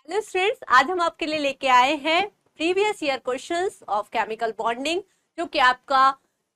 Hello students, आज हम आपके लिए लेके आए हैं previous year questions of chemical bonding, जो कि आपका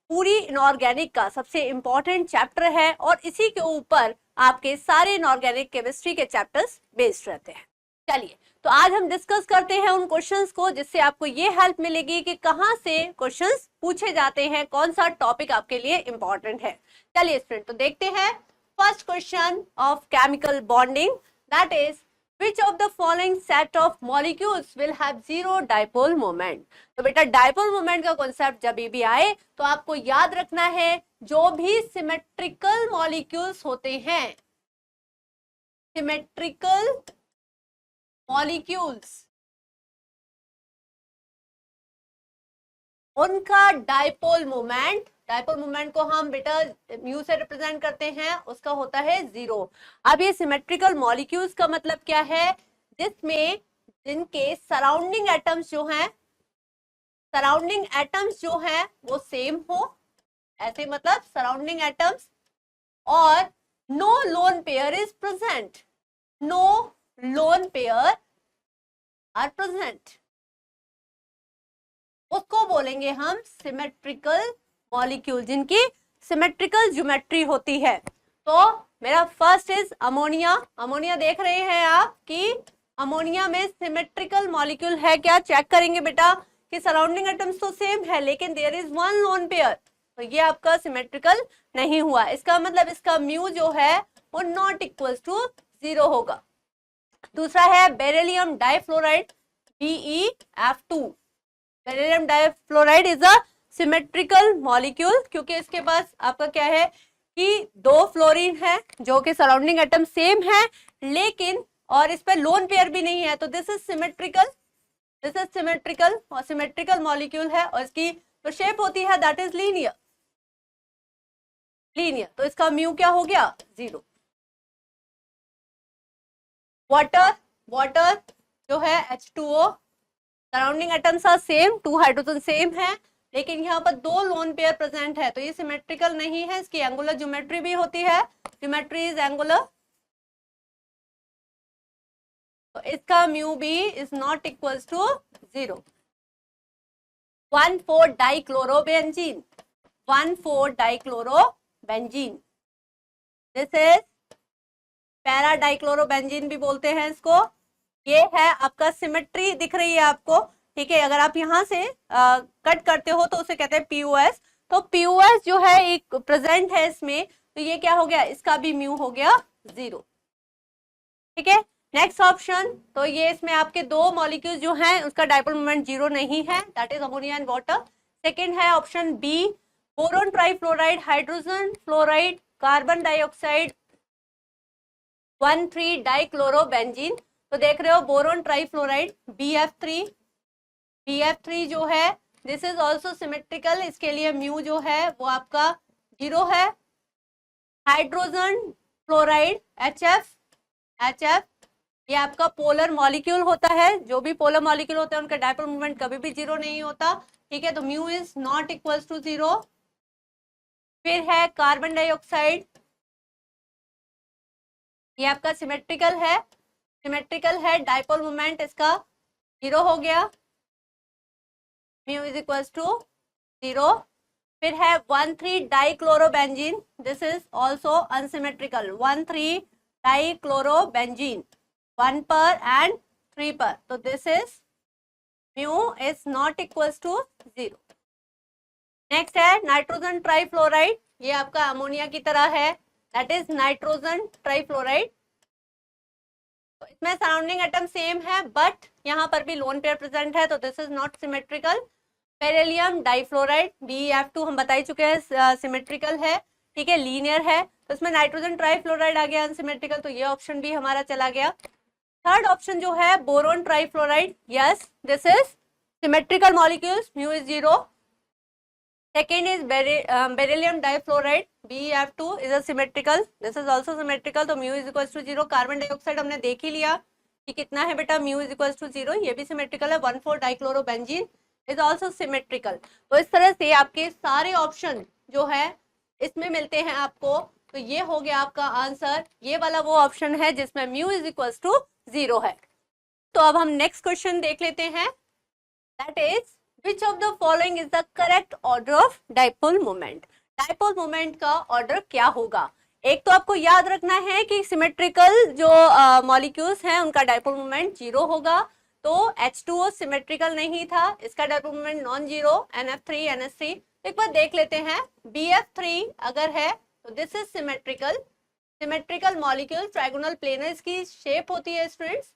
पूरी इनऑर्गेनिक का सबसे इंपॉर्टेंट चैप्टर है और इसी के ऊपर आपके सारे इनऑर्गेनिक केमिस्ट्री के चैप्टर्स बेस्ड रहते हैं। चलिए, तो आज हम डिस्कस करते हैं उन क्वेश्चंस को, जिससे आपको ये हेल्प मिलेगी कि कहाँ से क्वेश्चंस पूछे जाते हैं, कौन सा टॉपिक आपके लिए इंपॉर्टेंट है। चलिए स्टूडेंट, तो देखते हैं first question of chemical bonding, that is Which of the following set of molecules will have zero dipole moment? तो बेटा डाइपोल मोमेंट का कॉन्सेप्ट जब भी आए तो आपको याद रखना है, जो भी सिमेट्रिकल मॉलिक्यूल्स होते हैं, सिमेट्रिकल मॉलिक्यूल्स, उनका डाइपोल मोमेंट को हम बेटा म्यू से रिप्रेजेंट करते हैं, उसका होता है जीरो। अब ये सिमेट्रिकल मॉलिक्यूल्स का मतलब क्या है? जिसमें जिनके सराउंडिंग एटम्स जो हैं वो सेम हो, ऐसे मतलब सराउंडिंग एटम्स, और no lone pair is present, no lone pair are present, उसको बोलेंगे हम सिमेट्रिकल मॉलिक्यूल, जिनकी सिमेट्रिकल ज्योमेट्री होती है। तो मेरा फर्स्ट इज अमोनिया। अमोनिया देख रहे हैं आप कि अमोनिया में सिमेट्रिकल मॉलिक्यूल है क्या? चेक करेंगे बेटा कि सराउंडिंग एटम्स तो सेम है, लेकिन there is one lone pair, तो ये आपका सिमेट्रिकल नहीं हुआ। इसका मतलब इसका म्यू जो है वो नॉट इक्वल्स टू जीरो होगा। दूसरा है beryllium difluoride, BeF2। Beryllium difluoride is a symmetrical molecule, क्योंकि इसके पास आपका क्या है कि दो फ्लोरीन है जो कि सराउंडिंग एटम सेम है, लेकिन और इस पे लोन पेयर भी नहीं है, तो दिस इज सिमेट्रिकल और सिमेट्रिकल मॉलिक्यूल है, और इसकी जो शेप होती है दैट इज लीनियर, तो इसका म्यू क्या हो गया? जीरो। वाटर जो है H2O, surrounding atoms are same, 2 hydrogen same है, लेकिन यहाँ पर दो लोन पेयर प्रेजेंट है, तो ये सिमेट्रिकल नहीं है। इसकी एंगुलर ज्योमेट्री भी होती है, ज्योमेट्री इज एंगुलर, तो इसका म्यू भी is not equals to zero. 1,4-डाइक्लोरोबेंजीन, 1,4-डाइक्लोरोबेंजीन, दिस इज पैरा डाइक्लोरोबेंजीन भी बोलते हैं इसको। ये है आपका सिमेट्री, दिख रही है आपको, ठीक है। अगर आप यहाँ से कट करते हो तो उसे कहते हैं POS, तो POS जो है एक प्रेजेंट है इसमें, तो ये क्या हो गया? इसका भी म्यू हो गया जीरो, ठीक है। नेक्स्ट ऑप्शन, तो ये इसमें आपके दो मॉलिक्यूल जो हैं उसका डाइपोल मोमेंट जीरो नहीं है, that is ammonia and water. Second है option B, boron trifluoride, hydrogen fluoride, carbon dioxide, 1,3-डाइक्लोरोबेंजीन। तो देख रहे हो बोरोन ट्राइफ्लोराइड BF3 जो है दिस इज ऑल्सो सिमेट्रिकल, इसके लिए म्यू जो है वो आपका जीरो है। हाइड्रोजन फ्लोराइड HF, ये आपका पोलर मॉलिक्यूल होता है, जो भी पोलर मॉलिक्यूल होता है उनका डाइपोल मोमेंट कभी भी जीरो नहीं होता, ठीक है, तो mu is not equals to zero. फिर है कार्बन डाइऑक्साइड, ये आपका सिमेट्रिकल है, डाइपोल मोमेंट इसका जीरो हो गया, mu is equals to zero. फिर है one three dichlorobenzene, this is also unsymmetrical, one three dichlorobenzene, 1 पर एंड 3 पर, तो this is mu is not equals to zero. Next है नाइट्रोजन ट्राइफ्लोराइड, ये आपका अमोनिया की तरह है, दैट इज नाइट्रोजन ट्राइफ्लोराइड। तो इसमें सराउंडिंग एटम सेम है, बट यहाँ पर भी लोन पेयर प्रेजेंट है, तो this is not symmetrical. Beryllium difluoride BeF2 हम बता ही चुके हैं सिमेट्रिकल है, ठीक है, लीनियर है, तो इसमें नाइट्रोजन ट्राइफ्लोराइड आ गया अनसिमेट्रिकल, तो ये ऑप्शन भी हमारा चला गया। थर्ड ऑप्शन जो है boron trifluoride, yes this is symmetrical molecules, mu is zero. Second is beryllium difluoride BeF2 is a symmetrical, this is also symmetrical, तो mu is equals to zero. Carbon dioxide हमने देख ही लिया कि कितना है बेटा, mu is equals to zero, ये भी सिमेट्रिकल है। 1,4-डाइक्लोरोबेंजीन इज ऑल्सो सिमेट्रिकल। तो इस तरह से आपके सारे ऑप्शन जो है इसमें मिलते हैं आपको, तो ये हो गया आपका आंसर। ये वाला वो ऑप्शन है जिसमें mu is equals to zero है। तो अब हम नेक्स्ट क्वेश्चन देख लेते हैं, that is which of the following is the correct order of dipole moment. Dipole moment का ऑर्डर क्या होगा? एक तो आपको याद रखना है कि सिमेट्रिकल जो मॉलिक्यूल्स हैं उनका डाइपोल मोमेंट 0 होगा, तो H2O सिमेट्रिकल नहीं था, इसका dipole moment non zero, NF3 NH3। एक बार देख लेते हैं, BF3 अगर है तो this is symmetrical, symmetrical molecule trigonal planar इसकी शेप होती है स्टूडेंट्स।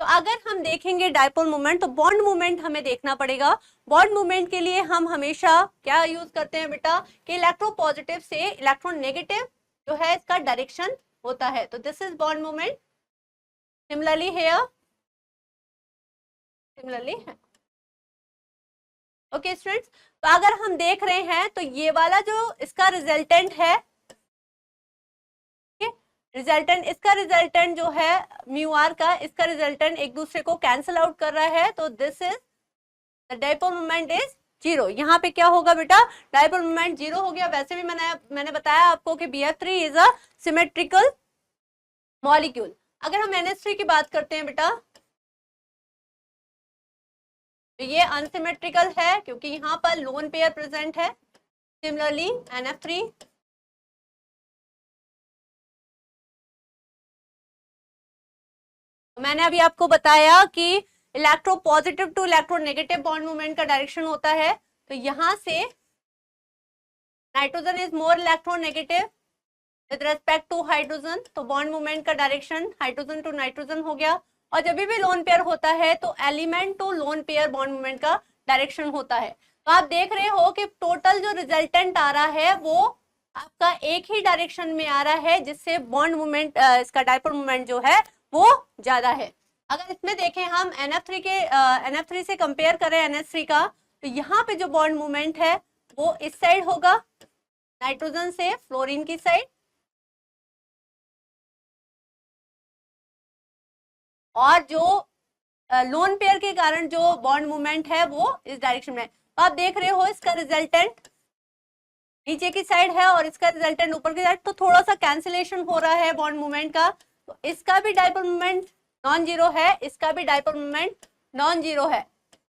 तो अगर हम देखेंगे डाइपोल मोमेंट तो बॉन्ड मोमेंट हमें देखना पड़ेगा। बॉन्ड मोमेंट के लिए हम हमेशा क्या यूज करते हैं बेटा कि इलेक्ट्रोपॉजिटिव से इलेक्ट्रोनेगेटिव जो है इसका डायरेक्शन होता है, तो this is bond moment. Similarly here, similarly okay students. तो अगर हम देख रहे हैं तो ये वाला जो इसका रिजल्टेंट है, रिजल्टेंट, इसका रिजल्टेंट जो है म्यू आर का, इसका रिजल्टेंट एक दूसरे को कैंसिल आउट कर रहा है, तो this is the dipole moment is 0। यहाँ पे क्या होगा बेटा, डाइपोल मोमेंट 0 हो गया। वैसे भी मैंने बताया आपको कि BF3 is a symmetrical molecule. अगर हम NH3 की बात करते हैं बेटा तो ये अनसिमेट्रिकल है क्योंकि यहाँ पर लोन पेयर प्रेजेंट है। सिमिलरली NF3, मैंने अभी आपको बताया कि electropositive to electronegative bond movement का डायरेक्शन होता है, तो यहां से nitrogen is more electronegative with respect to hydrogen, तो बॉन्ड मूवमेंट का डायरेक्शन हाइड्रोजन टू नाइट्रोजन हो गया। और जब भी लोन पेयर होता है तो element to lone pair bond movement का डायरेक्शन होता है। तो आप देख रहे हो कि टोटल जो रिजल्टेंट आ रहा है वो आपका एक ही डायरेक्शन में आ रहा है, जिससे बॉन्ड मूवमेंट इसका डाइपोल मूवमेंट जो है वो ज्यादा है। अगर इसमें देखें हम NF3 से कंपेयर करें NH3 का, तो यहाँ पे जो बॉन्ड मूवमेंट है वो इस साइड होगा, नाइट्रोजन से फ्लोरीन की साइड, और जो लोन पेयर के कारण जो बॉन्ड मूवमेंट है वो इस डायरेक्शन में है। तो आप देख रहे हो इसका रिजल्टेंट नीचे की साइड है और इसका रिजल्टेंट ऊपर की साइड, तो थोड़ा सा कैंसिलेशन हो रहा है बॉन्ड मूवमेंट का। तो इसका भी डाइपोल मूवमेंट नॉन जीरो है, इसका भी डाइपोल मूवमेंट नॉन जीरो है,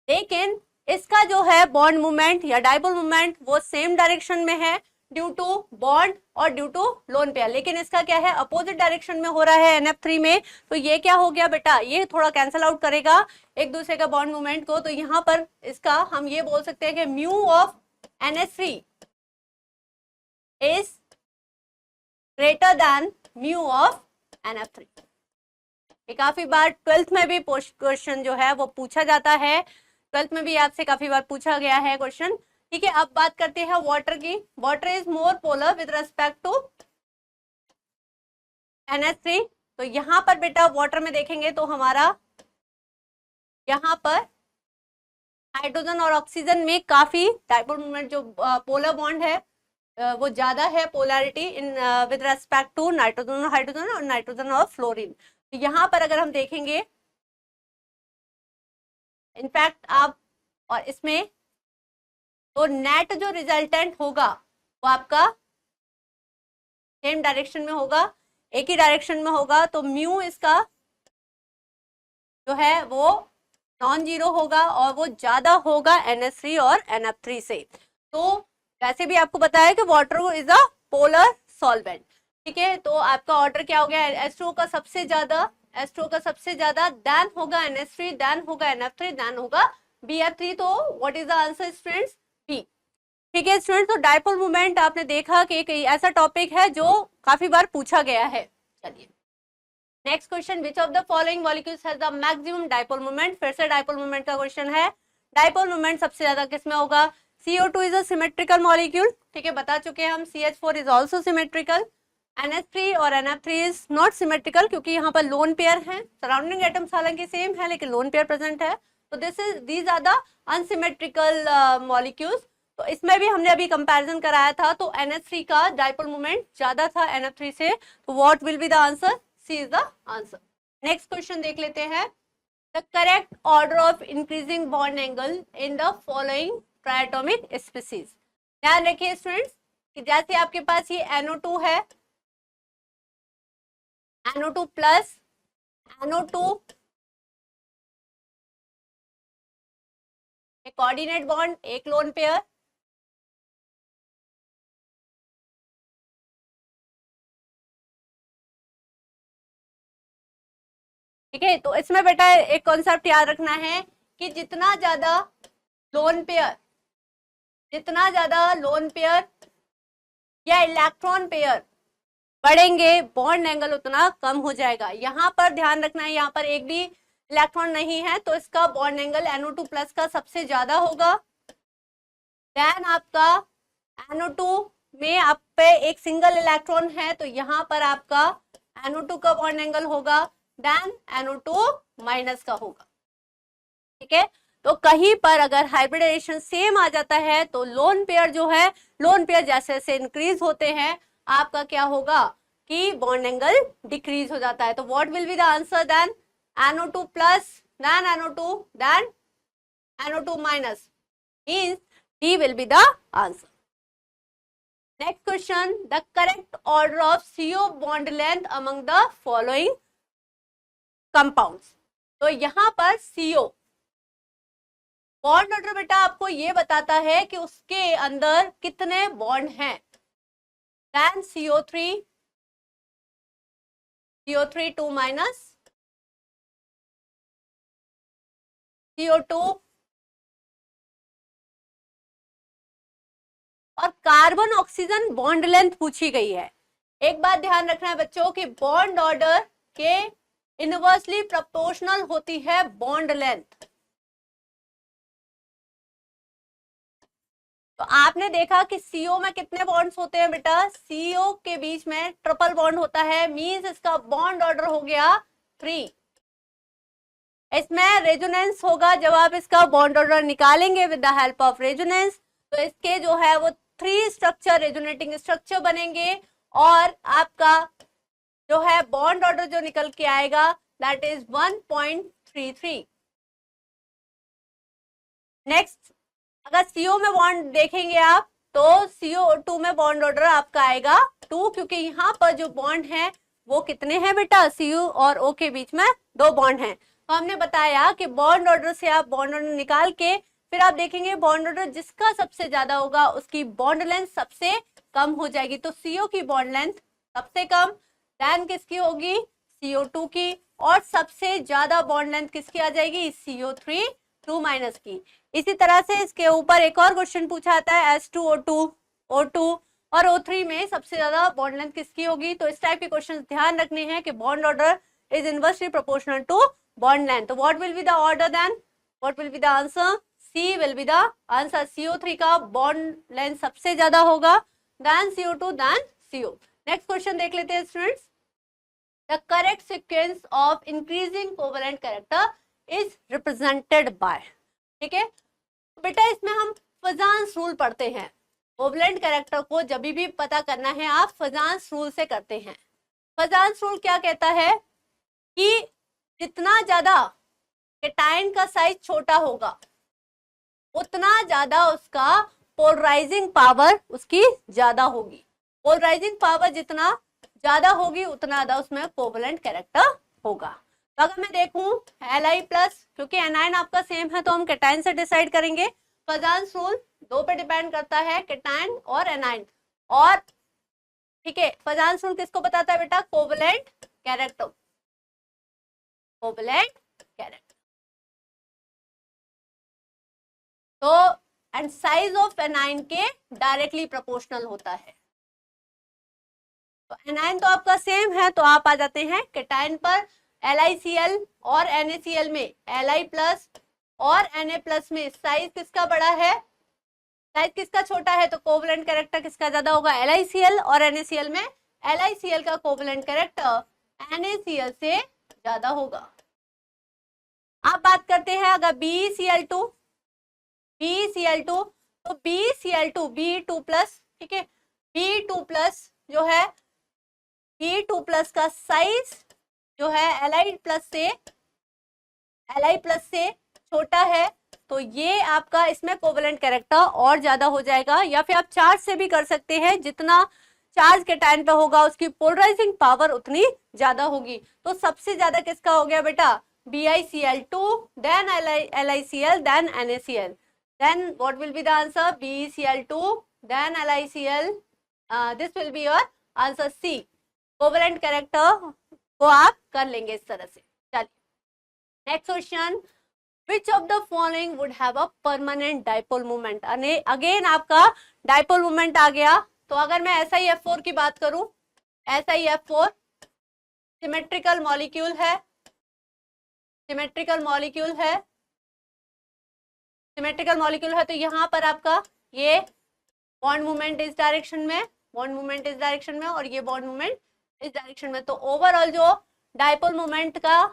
लेकिन इसका जो है बॉन्ड मूवमेंट या डाइपोल मूवमेंट वो सेम डायरेक्शन में है ड्यू टू बॉन्ड और ड्यू टू लोन पेयर, लेकिन इसका क्या है अपोजिट डायरेक्शन में हो रहा है NF3 में। तो ये क्या हो गया बेटा, ये थोड़ा कैंसिल आउट करेगा एक दूसरे का बॉन्ड मूवमेंट को। तो यहाँ पर इसका हम ये बोल सकते हैं कि mu of NH3 is greater than mu of NF3। ये काफी बार 12th में भी क्वेश्चन जो है वो पूछा जाता है, 12th में भी आपसे काफी बार पूछा गया है क्वेश्चन। ठीक है, अब बात करते हैं वाटर की। Water is more polar with respect to NH3। तो यहाँ पर बेटा वाटर में देखेंगे तो हमारा यहाँ पर हाइड्रोजन और ऑक्सीजन में काफी डाइपोल मूवमेंट जो पोलर बॉन्ड है वो ज्यादा है, polarity in with respect to nitrogen और हाइड्रोजन और नाइट्रोजन और फ्लोरीन। तो यहाँ पर अगर हम देखेंगे इनफैक्ट आप और इसमें तो नेट जो रिजल्टेंट होगा वो आपका सेम डायरेक्शन में होगा, एक ही डायरेक्शन में होगा, तो म्यू इसका जो है वो नॉन जीरो होगा और वो ज्यादा होगा NH3 और NF3 से। तो वैसे भी आपको बताया कि water is a polar solvent. ठीक है, तो आपका ऑर्डर क्या हो गया, H2O का सबसे ज्यादा, H2O का सबसे ज्यादा, देन होगा NH3, देन होगा NF3, देन होगा BF3। तो what is the answer students, B. ठीक है स्टूडेंट्स, तो डाइपोल मूवमेंट आपने देखा कि एक ऐसा टॉपिक है जो काफी बार पूछा गया है। चलिए next question, which of the following molecules has the maximum dipole movement. फिर से डाइपोल मूवमेंट का क्वेश्चन है। डाइपोल मूवमेंट सबसे ज्यादा किसमें होगा, CO2 is a symmetrical molecule. ठीक है, बता चुके हैं हम। CH4 is also symmetrical. NH3 और NF3 इज नॉट सिमेट्रिकल क्योंकि यहाँ पर लोन पेयर है, सराउंडिंग एटम्स हालांकि सेम है लेकिन लोन पेयर प्रेजेंट है। तो these are the unsymmetrical molecules. तो इसमें भी हमने अभी कंपैरिजन कराया था, तो NH3 का डाइपोल मूवमेंट ज्यादा था NF3 से। तो what will be the answer, C is the answer. Next question देख लेते हैं, the correct order of increasing bond angle in the following triatomic species. ध्यान रखिए स्टूडेंट्स कि जैसे आपके पास ये NO2 है, NO2 प्लस, NO2 एक कोऑर्डिनेट बॉन्ड, एक लोन पेयर। ठीक है, तो इसमें बेटा एक कॉन्सेप्ट याद रखना है कि जितना ज्यादा लोन पेयर या इलेक्ट्रॉन पेयर बढ़ेंगे, बॉन्ड एंगल उतना कम हो जाएगा। यहाँ पर ध्यान रखना है, यहाँ पर एक भी इलेक्ट्रॉन नहीं है तो इसका बॉन्ड एंगल NO2 प्लस का सबसे ज्यादा होगा। देन आपका NO2 में आप पे एक सिंगल इलेक्ट्रॉन है तो यहाँ पर आपका NO2 का बॉन्ड एंगल होगा, देन NO2 माइनस का होगा। ठीक है, तो कहीं पर अगर हाइब्रिडाइजेशन सेम आ जाता है तो लोन पेयर जो है, लोन पेयर जैसे जैसे इंक्रीज होते हैं आपका क्या होगा कि बॉन्ड एंगल डिक्रीज हो जाता है। तो what will be the answer then? NO2 plus then NO2 then NO2 minus, means D will be the answer. Next question, the correct order of CO bond length among the following compounds. तो यहाँ पर CO bond order बेटा आपको ये बताता है कि उसके अंदर कितने बॉन्ड हैं। देन CO3 2 माइनस, CO2 और कार्बन ऑक्सीजन बॉन्ड लेंथ पूछी गई है। एक बात ध्यान रखना है बच्चों कि बॉन्ड ऑर्डर के इनवर्सली प्रोपोर्शनल होती है बॉन्ड लेंथ। तो आपने देखा कि CO में कितने बॉन्ड्स होते हैं बेटा? CO के बीच में ट्रिपल बॉन्ड होता है, मींस इसका बॉन्ड ऑर्डर हो गया 3। इसमें रेजोनेंस होगा जब आप इसका बॉन्ड ऑर्डर निकालेंगे with the help of resonance, तो इसके जो है वो 3 स्ट्रक्चर रेजोनेटिंग स्ट्रक्चर बनेंगे और आपका जो है बॉन्ड ऑर्डर जो निकल के आएगा दैट इज 1.33। नेक्स्ट, अगर CO में बॉन्ड देखेंगे आप तो CO2 में बॉन्ड ऑर्डर आपका आएगा 2, क्योंकि यहाँ पर जो बॉन्ड है वो कितने हैं बेटा? CO और O के बीच में 2 बॉन्ड हैं। तो हमने बताया कि बॉन्ड ऑर्डर से आप बॉन्ड ऑर्डर निकाल के फिर आप देखेंगे बॉन्ड ऑर्डर जिसका सबसे ज्यादा होगा उसकी बॉन्ड लेंथ सबसे कम हो जाएगी। तो CO की बॉन्ड लेंथ सबसे कम, देन किसकी होगी? CO2 की, और सबसे ज्यादा बॉन्ड लेंथ किसकी आ जाएगी? CO3 2 माइनस की। इसी तरह से इसके ऊपर एक और क्वेश्चन पूछा आता है H2O2 O2 और O3 में सबसे ज्यादा बॉन्ड लेंथ किसकी होगी। तो इस टाइप के क्वेश्चन ध्यान रखने हैं कि bond order is inversely proportional to bond length. तो what will be the order then? What will be the answer? C will be the answer. CO3 का बॉन्ड लेंथ सबसे ज्यादा होगा, then CO2 then CO। Next question देख लेते हैं students. The correct sequence of increasing covalent character is represented by. ठीक है बेटा, इसमें हम फजांस रूल पढ़ते हैं। कोवेलेंट कैरेक्टर को जब भी पता करना है आप फजांस रूल से करते हैं। फजांस रूल क्या कहता है कि जितना ज्यादा कैटायन का साइज छोटा होगा उतना ज्यादा उसका पोलराइजिंग पावर उसकी ज्यादा होगी। पोलराइजिंग पावर जितना ज्यादा होगी उतना ज्यादा उसमें कोवेलेंट कैरेक्टर होगा। तो अगर मैं देखूं Li प्लस, क्योंकि एनायन आपका सेम है तो हम कैटायन से डिसाइड करेंगे। फजांस रूल 2 पे डिपेंड करता है, कैटायन और एनायन। और ठीक है, फजांस रूल किसको बताता है बेटा? Covalent character, covalent character. तो एंड साइज ऑफ एनायन के डायरेक्टली प्रोपोर्शनल होता है। तो एनायन तो आपका सेम है तो आप आ जाते हैं कैटायन पर। LiCl और NaCl में Li प्लस और Na प्लस में साइज किसका बड़ा है, साइज किसका छोटा है? तो कोवेलेंट कैरेक्टर किसका ज्यादा होगा? LiCl। और NaCl में LiCl का कोवेलेंट कैरेक्टर NaCl से ज्यादा होगा। आप बात करते हैं अगर BeCl2 तो BeCl2 B2 प्लस, ठीक है, B2 प्लस जो है B2 प्लस का साइज जो है Li प्लस से छोटा है, तो ये आपका इसमें कोवेलेंट कैरेक्टर और ज्यादा हो जाएगा। या फिर आप चार्ज से भी कर सकते हैं, जितना चार्ज कैटायन पे होगा उसकी पोलराइजिंग पावर उतनी ज्यादा होगी। तो सबसे ज्यादा किसका हो गया बेटा? BiCl2 then LiCl then NaCl। then what will be the answer? BeCl2 then LiCl. This will be your answer C. Covalent character को आप कर लेंगे इस तरह से. चलिए next question, which of the following would have a permanent dipole moment. Again आपका dipole moment आ गया. तो अगर मैं SiF4 की बात करूं, SiF4 सिमेट्रिकल मॉलिक्यूल है, सिमेट्रिकल मॉलिक्यूल है, सिमेट्रिकल मॉलिक्यूल है. तो यहाँ पर आपका ये बॉन्ड मूवमेंट इस डायरेक्शन में, बॉन्ड मूवमेंट इस डायरेक्शन में, और ये बॉन्ड मूवमेंट इस डायरेक्शन में. तो ओवरऑल जो डाइपोल मोमेंट का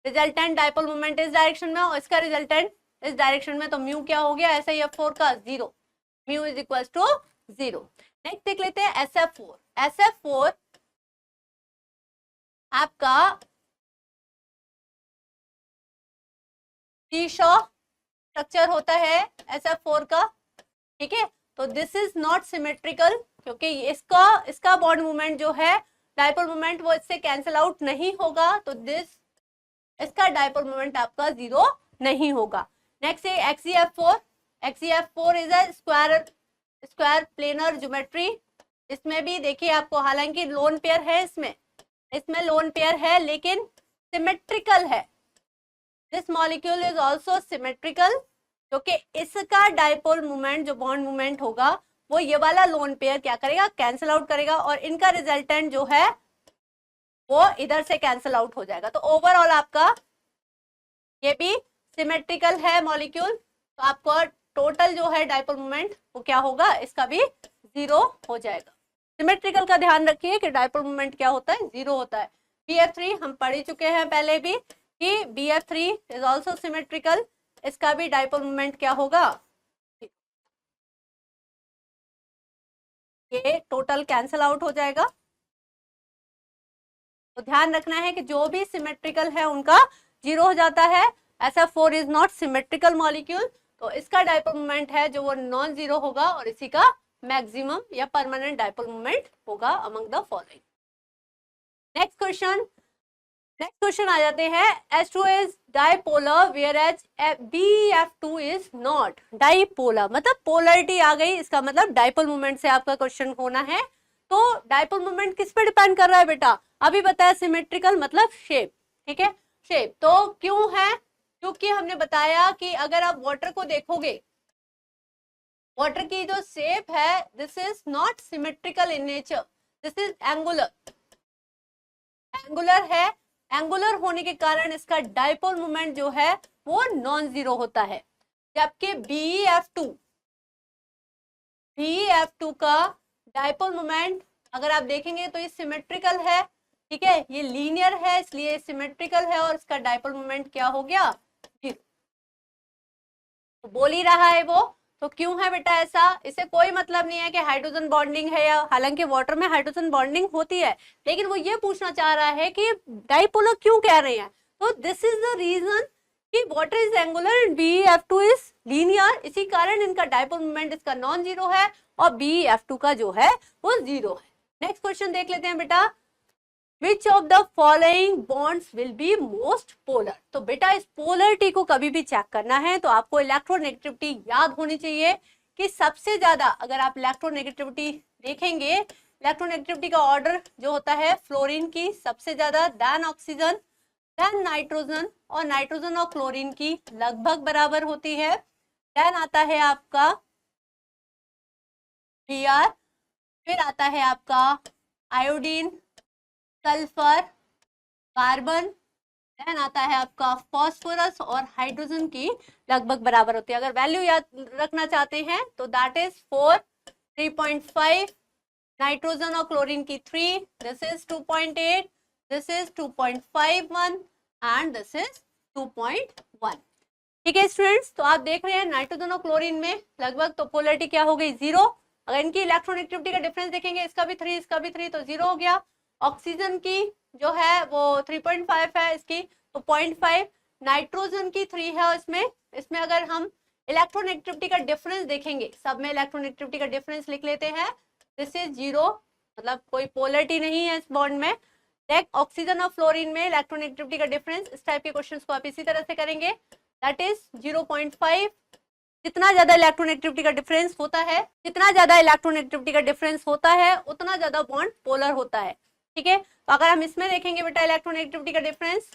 रिजल्टेंट डाइपोल मोमेंट इस डायरेक्शन में और इसका रिजल्टेंट इस डायरेक्शन में. तो म्यू क्या हो गया SiF4 का? 0. Mu is equal to 0. Next देख लेते हैं SF4. SF4 आपका सीशॉ स्ट्रक्चर होता है SF4 का. ठीक है, तो दिस इज नॉट सिमेट्रिकल क्योंकि इसका बॉन्ड मूवमेंट जो है डाइपोल मूवमेंट वो इससे कैंसिल आउट नहीं होगा. तो इसका डाइपोल मूवमेंट आपका 0 नहीं होगा. नेक्स्ट है XeF4. XeF4 is a square planar geometry. इसमें भी देखिए आपको, हालांकि लोन पेयर है, इसमें लोन पेयर है लेकिन सिमेट्रिकल है. This molecule is also symmetrical क्योंकि इसका डाइपोल मूवमेंट जो बॉन्ड मूवमेंट होगा वो ये वाला लोन पेयर क्या करेगा? कैंसिल आउट करेगा, और इनका रिजल्टेंट जो है वो इधर से कैंसिल आउट हो जाएगा. तो ओवरऑल आपका ये भी सिमेट्रिकल है मॉलिक्यूल. तो आपको टोटल जो है डाइपोल मूवमेंट वो क्या होगा? इसका भी 0 हो जाएगा. सिमेट्रिकल का ध्यान रखिए कि डाइपोल मूवमेंट क्या होता है? 0 होता है. BF3 हम पढ़ ही चुके हैं पहले भी कि BF3 इज ऑल्सो सिमेट्रिकल. इसका भी डाइपोल मूवमेंट क्या होगा? ये टोटल कैंसिल आउट हो जाएगा. तो ध्यान रखना है कि जो भी सिमेट्रिकल है उनका 0 हो जाता है. SF4 is not symmetrical molecule, तो इसका डाइपोल मूवमेंट है जो वो नॉन जीरो होगा और इसी का मैक्सिमम या परमानेंट डाइपोल मूवमेंट होगा among the following. Next question आ जाते हैं. H2 is dipolar where as BF2 is not dipolar. मतलब पोलरिटी आ गई, इसका मतलब डाइपोल मूवमेंट से आपका क्वेश्चन होना है. तो डाइपोल मूवमेंट किस पे डिपेंड कर रहा है बेटा? अभी बताया सिमेट्रिकल मतलब शेप. ठीक है, शेप. तो क्यों है? क्योंकि हमने बताया कि अगर आप वाटर को देखोगे, वाटर की जो शेप है this is not symmetrical in nature, this is angular. Angular है, एंगुलर होने के कारण इसका डाइपोल मोमेंट जो है वो नॉन जीरो होता है. जबकि BF2 का डाइपोल मोमेंट अगर आप देखेंगे तो ये सिमेट्रिकल है. ठीक है, ये लीनियर है इसलिए सिमेट्रिकल है और इसका डाइपोल मोमेंट क्या हो गया? 0. तो बोल ही रहा है वो. तो क्यों है बेटा ऐसा? इसे कोई मतलब नहीं है कि हाइड्रोजन बॉन्डिंग है, या हालांकि वाटर में हाइड्रोजन बॉन्डिंग होती है, लेकिन वो ये पूछना चाह रहा है कि डाइपोलर क्यों कह रहे हैं. तो दिस इज द रीजन कि water is angular and BF2 is linear. इसी कारण इनका डाइपोल मोमेंट इसका नॉन जीरो है और BF2 का जो है वो 0 है. नेक्स्ट क्वेश्चन देख लेते हैं बेटा. Which of the following bonds will be most polar? तो बेटा इस पोलरिटी को कभी भी चेक करना है तो आपको इलेक्ट्रोनेगेटिविटी याद होनी चाहिए कि सबसे ज्यादा अगर आप इलेक्ट्रोनेगेटिविटी देखेंगे, इलेक्ट्रोनेगेटिविटी का ऑर्डर जो होता है फ्लोरीन की सबसे ज्यादा, देन ऑक्सीजन, देन नाइट्रोजन, और नाइट्रोजन और क्लोरीन की लगभग बराबर होती है. देन आता है आपका Br, फिर आता है आपका आयोडीन, सल्फर, कार्बन, देन आता है आपका फॉस्फोरस, और हाइड्रोजन की लगभग बराबर होती है. अगर वैल्यू याद रखना चाहते हैं तो दैट इज 4, 3.5, नाइट्रोजन और क्लोरीन की 3, this is 2.8, this is 2.51 and this is 2.1. ठीक है स्टूडेंट्स, तो आप देख रहे हैं नाइट्रोजन और क्लोरीन में लगभग तो पोलरिटी क्या हो गई? 0. अगर इनकी इलेक्ट्रोनेगेटिविटी का डिफरेंस देखेंगे, इसका भी 3 इसका भी 3, तो 0 हो गया. ऑक्सीजन की जो है वो 3.5 है, इसकी तो 0.5. नाइट्रोजन की 3 है इसमें अगर हम इलेक्ट्रोनेगेटिविटी का डिफरेंस देखेंगे, सब में इलेक्ट्रोनेगेटिविटी का डिफरेंस लिख लेते हैं, दिस इज 0, मतलब कोई पोलरिटी नहीं है इस बॉन्ड में. ऑक्सीजन और फ्लोरीन में इलेक्ट्रोनेगेटिविटी का डिफरेंस, इस टाइप के क्वेश्चंस को आप इसी तरह से करेंगे. That is 0.5। जितना ज्यादा इलेक्ट्रोनेगेटिविटी का डिफरेंस होता है, जितना ज्यादा इलेक्ट्रोनेगेटिविटी का डिफरेंस होता है उतना ज्यादा बॉन्ड पोलर होता है। ठीक है, तो अगर हम इसमें देखेंगे बेटा इलेक्ट्रोनेगेटिविटी का डिफरेंस,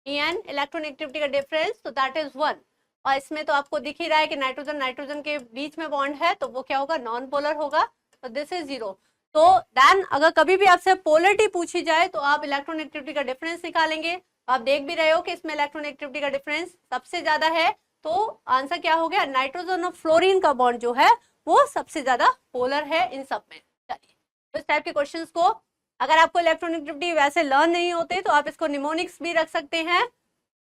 En इलेक्ट्रोनेगेटिविटी का डिफरेंस, तो दैट इज 1। और इसमें तो आपको दिख ही रहा है कि नाइट्रोजन नाइट्रोजन के बीच में बॉन्ड है, तो वो क्या होगा, नॉन पोलर होगा, तो दिस इज 0। तो देन अगर कभी भी आपसे पोलरिटी पूछी जाए तो आप इलेक्ट्रोनेगेटिविटी का डिफरेंस निकालेंगे। आप देख भी रहे हो कि इसमें इलेक्ट्रोनेगेटिविटी का डिफरेंस सबसे ज्यादा है, तो आंसर क्या हो गया, नाइट्रोजन और फ्लोरीन का बॉन्ड जो है वो सबसे ज्यादा पोलर है इन सब में। चलिए, तो इस टाइप के क्वेश्चंस को अगर आपको इलेक्ट्रोनेगेटिविटी वैसे लर्न नहीं होते तो आप इसको निमोनिक्स भी रख सकते हैं।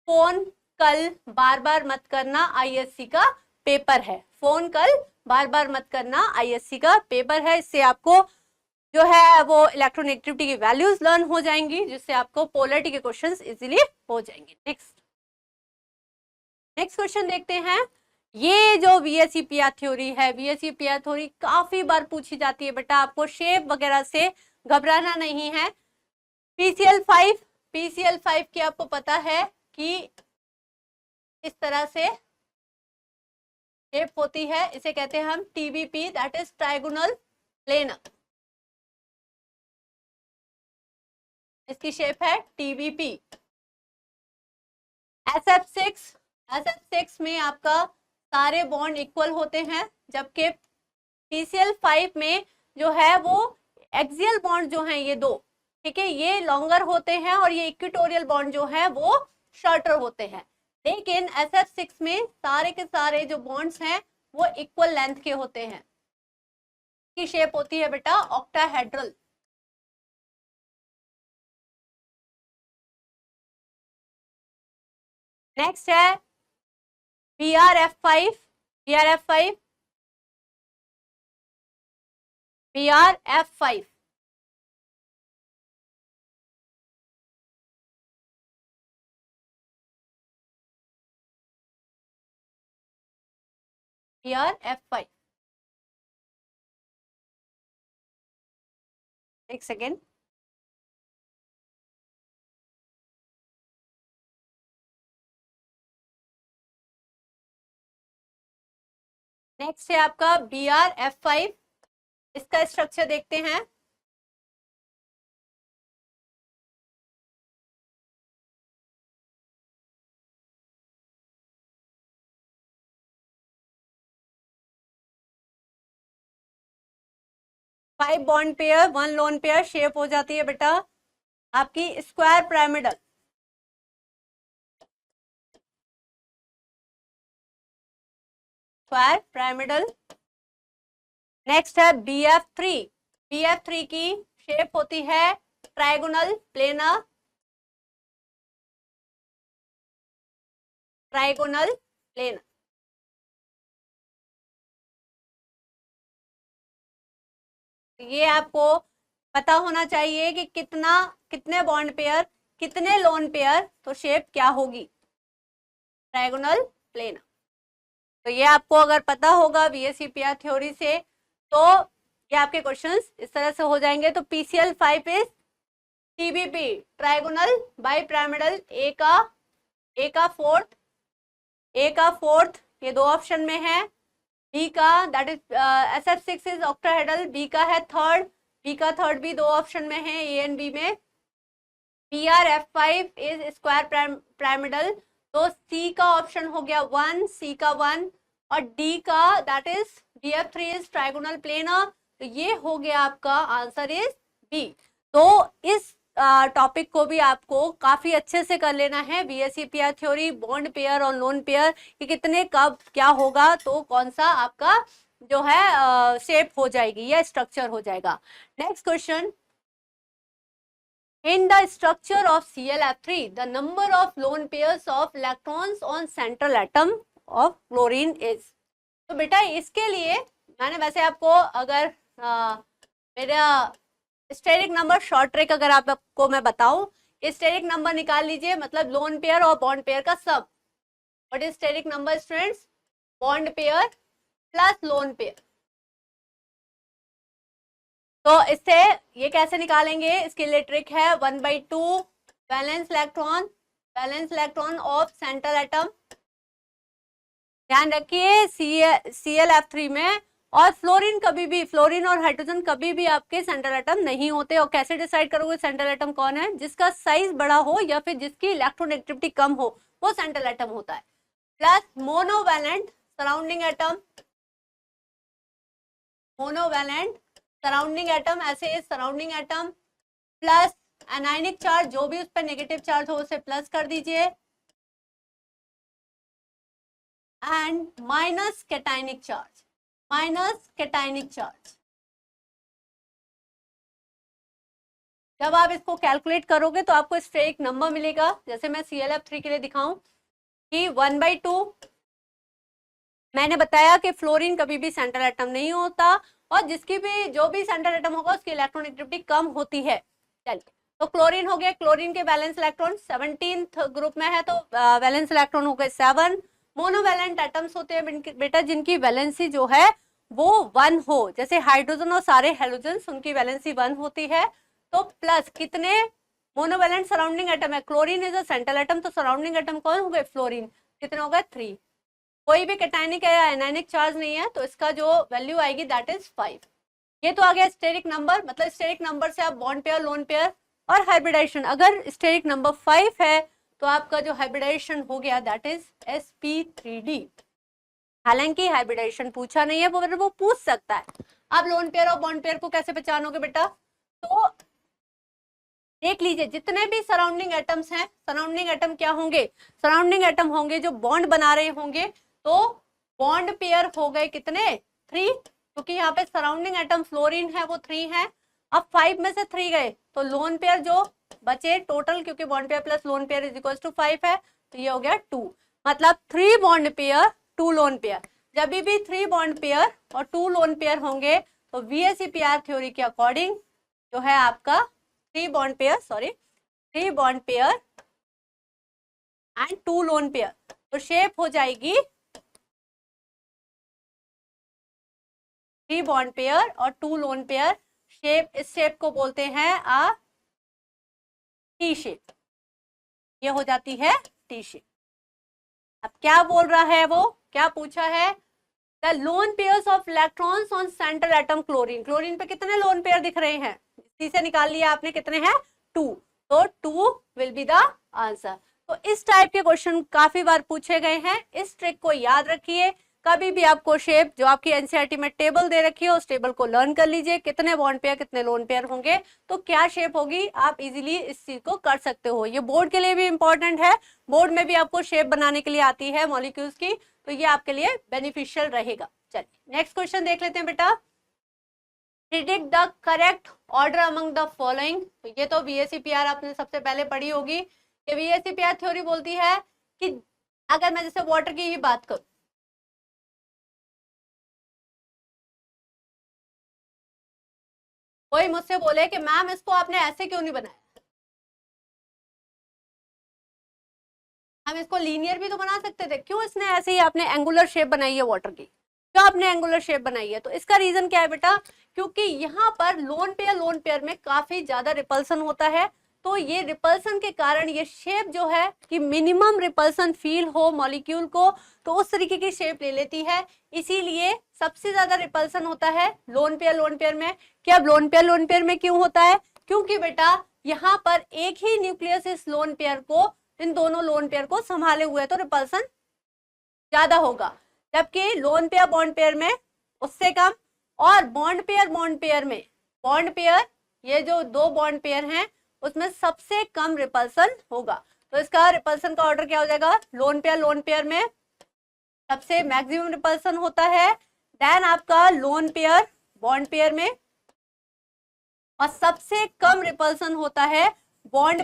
फोन कल बार बार मत करना, आईएससी का पेपर है। फोन कल बार बार मत करना, आईएससी का पेपर है। इससे आपको जो है वो इलेक्ट्रोनेगेटिविटी की वैल्यूज लर्न हो जाएंगी, जिससे आपको पोलरिटी के क्वेश्चंस इजीली हो जाएंगे। नेक्स्ट क्वेश्चन देखते हैं। ये जो VSEPR थ्योरी है, VSEPR थ्योरी काफी बार पूछी जाती है बेटा, आपको शेप वगैरह से घबराना नहीं है। PCl5 की आपको पता है कि इस तरह से शेप होती है, इसे कहते हैं हम TBP, that is trigonal planar. इसकी शेप है TBP। SF6 में आपका सारे बॉन्ड इक्वल होते हैं, जबकि PCl5 में जो है वो एक्सियल बॉन्ड जो हैं ये दो, ठीक है, ये लॉन्गर होते हैं और ये इक्वेटोरियल बॉन्ड जो है वो शॉर्टर होते हैं। लेकिन SF6 में सारे के सारे जो बॉन्ड्स हैं वो इक्वल लेंथ के होते हैं। की शेप होती है बेटा ऑक्टाहेड्रल। नेक्स्ट है BRF5। BRF5 BRF5 BRF5। एक सेकेंड, नेक्स्ट है आपका BRF5। इसका स्ट्रक्चर देखते हैं। Five bond pair, one lone pair, shape हो जाती है बेटा आपकी square pyramidal. Square pyramidal. Next है BF3। BF3 की शेप होती है ट्राइगोनल प्लेनर। Trigonal planar. ये आपको पता होना चाहिए कि कितने बॉन्ड पेयर, कितने लोन पेयर, तो शेप क्या होगी, ट्राइगोनल प्लेनर। तो ये आपको अगर पता होगा VSEPR थ्योरी से तो ये आपके क्वेश्चंस इस तरह से हो जाएंगे। तो PCl5 is TBP, trigonal bipyramidal. A का फोर्थ, ये दो ऑप्शन में है। बी का that is SF6 is octahedral, B का है थर्ड, बी का थर्ड भी दो ऑप्शन में है, ए एंड बी में। BRF5 इज स्क्वायर पिरामिडल, तो सी का ऑप्शन हो गया 1, सी का 1, और डी का that is BF3 is trigonal planar, तो ये हो गया आपका आंसर इज बी। तो इस टॉपिक को भी आपको काफी अच्छे से कर लेना है। VSEPR थ्योरी, बॉन्ड पेयर और लोन पेयर, कि कितने कब क्या होगा, तो कौन सा आपका जो है शेप हो जाएगी या स्ट्रक्चर हो जाएगा। Next question, in the structure of ClF3 the number of lone pairs of electrons on central atom of chlorine is। तो बेटा इसके लिए मैंने वैसे आपको अगर मेरा स्टेरिक नंबर शॉर्ट ट्रिक अगर आपको मैं बताऊं, स्टेरिक नंबर निकाल लीजिए, मतलब लोन पेयर और बॉन्ड पेयर का sum. What is steric number students, bond pair plus lone pair. तो इससे ये कैसे निकालेंगे, इसके लिए ट्रिक है 1/2 valence electron of central atom ध्यान रखिए ClF3 में, और फ्लोरीन कभी भी, फ्लोरीन और हाइड्रोजन कभी भी आपके सेंट्रल एटम नहीं होते। और कैसे डिसाइड करोगे सेंट्रल एटम कौन है? जिसका साइज बड़ा हो या फिर जिसकी इलेक्ट्रोनेगेटिविटी कम हो, वो सेंट्रल एटम होता है। Plus monovalent surrounding atom, monovalent surrounding atom, ऐसे surrounding atom, plus anionic charge, जो भी उस पर नेगेटिव चार्ज हो उसे प्लस कर दीजिए, and minus cationic charge, minus cationic charge. जब आप इसको कैलकुलेट करोगे तो आपको स्टेरिक नंबर मिलेगा, जैसे मैं ClF3 के लिए दिखाऊं कि 1/2। मैंने बताया कि फ्लोरीन कभी भी सेंट्रल एटम नहीं होता, और जिसकी भी, जो भी सेंट्रल एटम होगा उसकी इलेक्ट्रोनेगेटिविटी कम होती है। चलिए, तो क्लोरीन हो गया, क्लोरीन के वैलेंस इलेक्ट्रॉन 17th ग्रुप में है, तो वैलेंस इलेक्ट्रॉन हो गए 7। मोनोवैलेंट एटम्स होते हैं बेटा जिनकी वैलेंसी जो है वो 1 हो, जैसे हाइड्रोजन और सारे हेलोजन्स, उनकी वैलेंसी 1 होती है। तो प्लस कितने मोनोवैलेंट सराउंडिंग एटम है? Chlorine is a central atom, तो सराउंडिंग एटम कौन हो गए? फ्लोरीन। कितने हो गए? 3। कोई भी कैटायनिक या एनायनिक चार्ज नहीं है, तो इसका जो वैल्यू आएगी दैट इज 5। ये तो आ गया स्टेरिक नंबर, मतलब स्टेरिक नंबर से आप बॉन्ड पेयर, लोन पेयर और हाइब्रिडाइजेशन, अगर स्टेरिक नंबर 5 है तो आपका जो हाइब्रिडाइजेशन हो गया दैट इज sp3d। हालांकि हाइब्रिडाइजेशन पूछा नहीं है, वो पूछ सकता है। आप लोन पेयर और बॉन्ड पेयर को कैसे पहचानोगे बेटा? तो देख लीजिए, जितने भी सराउंडिंग एटम्स हैं, सराउंडिंग एटम क्या होंगे? सराउंडिंग एटम होंगे जो बॉन्ड बना रहे होंगे, तो बॉन्ड पेयर हो गए कितने? 3, क्योंकि यहाँ पे सराउंडिंग एटम फ्लोरीन है वो 3 है। अब 5 में से 3 गए तो लोन पेयर जो बचे टोटल, क्योंकि bond pair plus lone pair is equal to 5 है, तो ये हो गया 2। मतलब 3 बॉन्ड पेयर 2 लोन पेयर। जब भी 3 बॉन्ड पेयर और 2 लोन पेयर होंगे तो VSEPR थ्योरी के अकॉर्डिंग जो है आपका 3 bond pair, sorry 3 bond pair and 2 lone pair, तो शेप हो जाएगी 3 बॉन्ड पेयर और 2 लोन पेयर। शेप, इस शेप को बोलते हैं आ टी शेप, ये हो जाती है टी शेप। अब क्या बोल रहा है वो, क्या पूछा है? The lone pairs of electrons on central atom chlorine, chlorine पे कितने लोन पेयर दिख रहे हैं? इसी से निकाल लिया आपने, कितने हैं? 2, तो 2 विल बी द आंसर। तो इस टाइप के क्वेश्चन काफी बार पूछे गए हैं, इस ट्रिक को याद रखिए। कभी भी आपको शेप जो आपकी एनसीईआरटी में टेबल दे रखी है उस टेबल को लर्न कर लीजिए, कितने बॉन्ड पेयर कितने लोन पेयर होंगे तो क्या शेप होगी, आप इजीली इस चीज को कर सकते हो। ये बोर्ड के लिए भी इंपॉर्टेंट है, बोर्ड में भी आपको शेप बनाने के लिए आती है मॉलिक्यूल्स की, तो ये आपके लिए बेनिफिशियल रहेगा। चलिए नेक्स्ट क्वेश्चन देख लेते हैं बेटा। Predict the correct order among the following. तो ये तो VSEPR आपने सबसे पहले पढ़ी होगी। ये VSEPR थ्योरी बोलती है कि अगर मैं जैसे वाटर की ही बात करूं, कोई मुझसे बोले कि मैम इसको आपने ऐसे क्यों नहीं बनाया, हम इसको लीनियर भी तो बना सकते थे, क्यों इसने ऐसे ही आपने एंगुलर शेप बनाई है वाटर की, क्यों आपने एंगुलर शेप बनाई है? तो इसका रीजन क्या है बेटा? क्योंकि यहाँ पर लोन पेयर में काफी ज्यादा रिपल्सन होता है, तो ये रिपल्सन के कारण ये शेप जो है कि मिनिमम रिपल्सन फील हो मॉलिक्यूल को, तो उस तरीके की शेप ले लेती है। इसीलिए सबसे ज्यादा रिपल्सन होता है लोन पेयर में। क्या लोन पेयर में क्यों होता है? क्योंकि बेटा यहाँ पर एक ही न्यूक्लियस इस लोन पेयर को, इन दोनों लोन पेयर को संभाले हुए, तो रिपल्सन ज्यादा होगा, जबकि लोन पेयर बॉन्ड पेयर में उससे कम। और बॉन्ड पेयर में, बॉन्ड पेयर ये जो 2 बॉन्ड पेयर हैं उसमें सबसे कम रिपल्सन होगा, तो इसका रिपल्सन का ऑर्डर क्या हो जाएगा? लोन पेयर में सबसे मैक्सिमम रिपल्सन होता है, देन आपका लोन पेयर बॉन्ड पेयर में, और सबसे कम रिपल्सन होता है बॉन्ड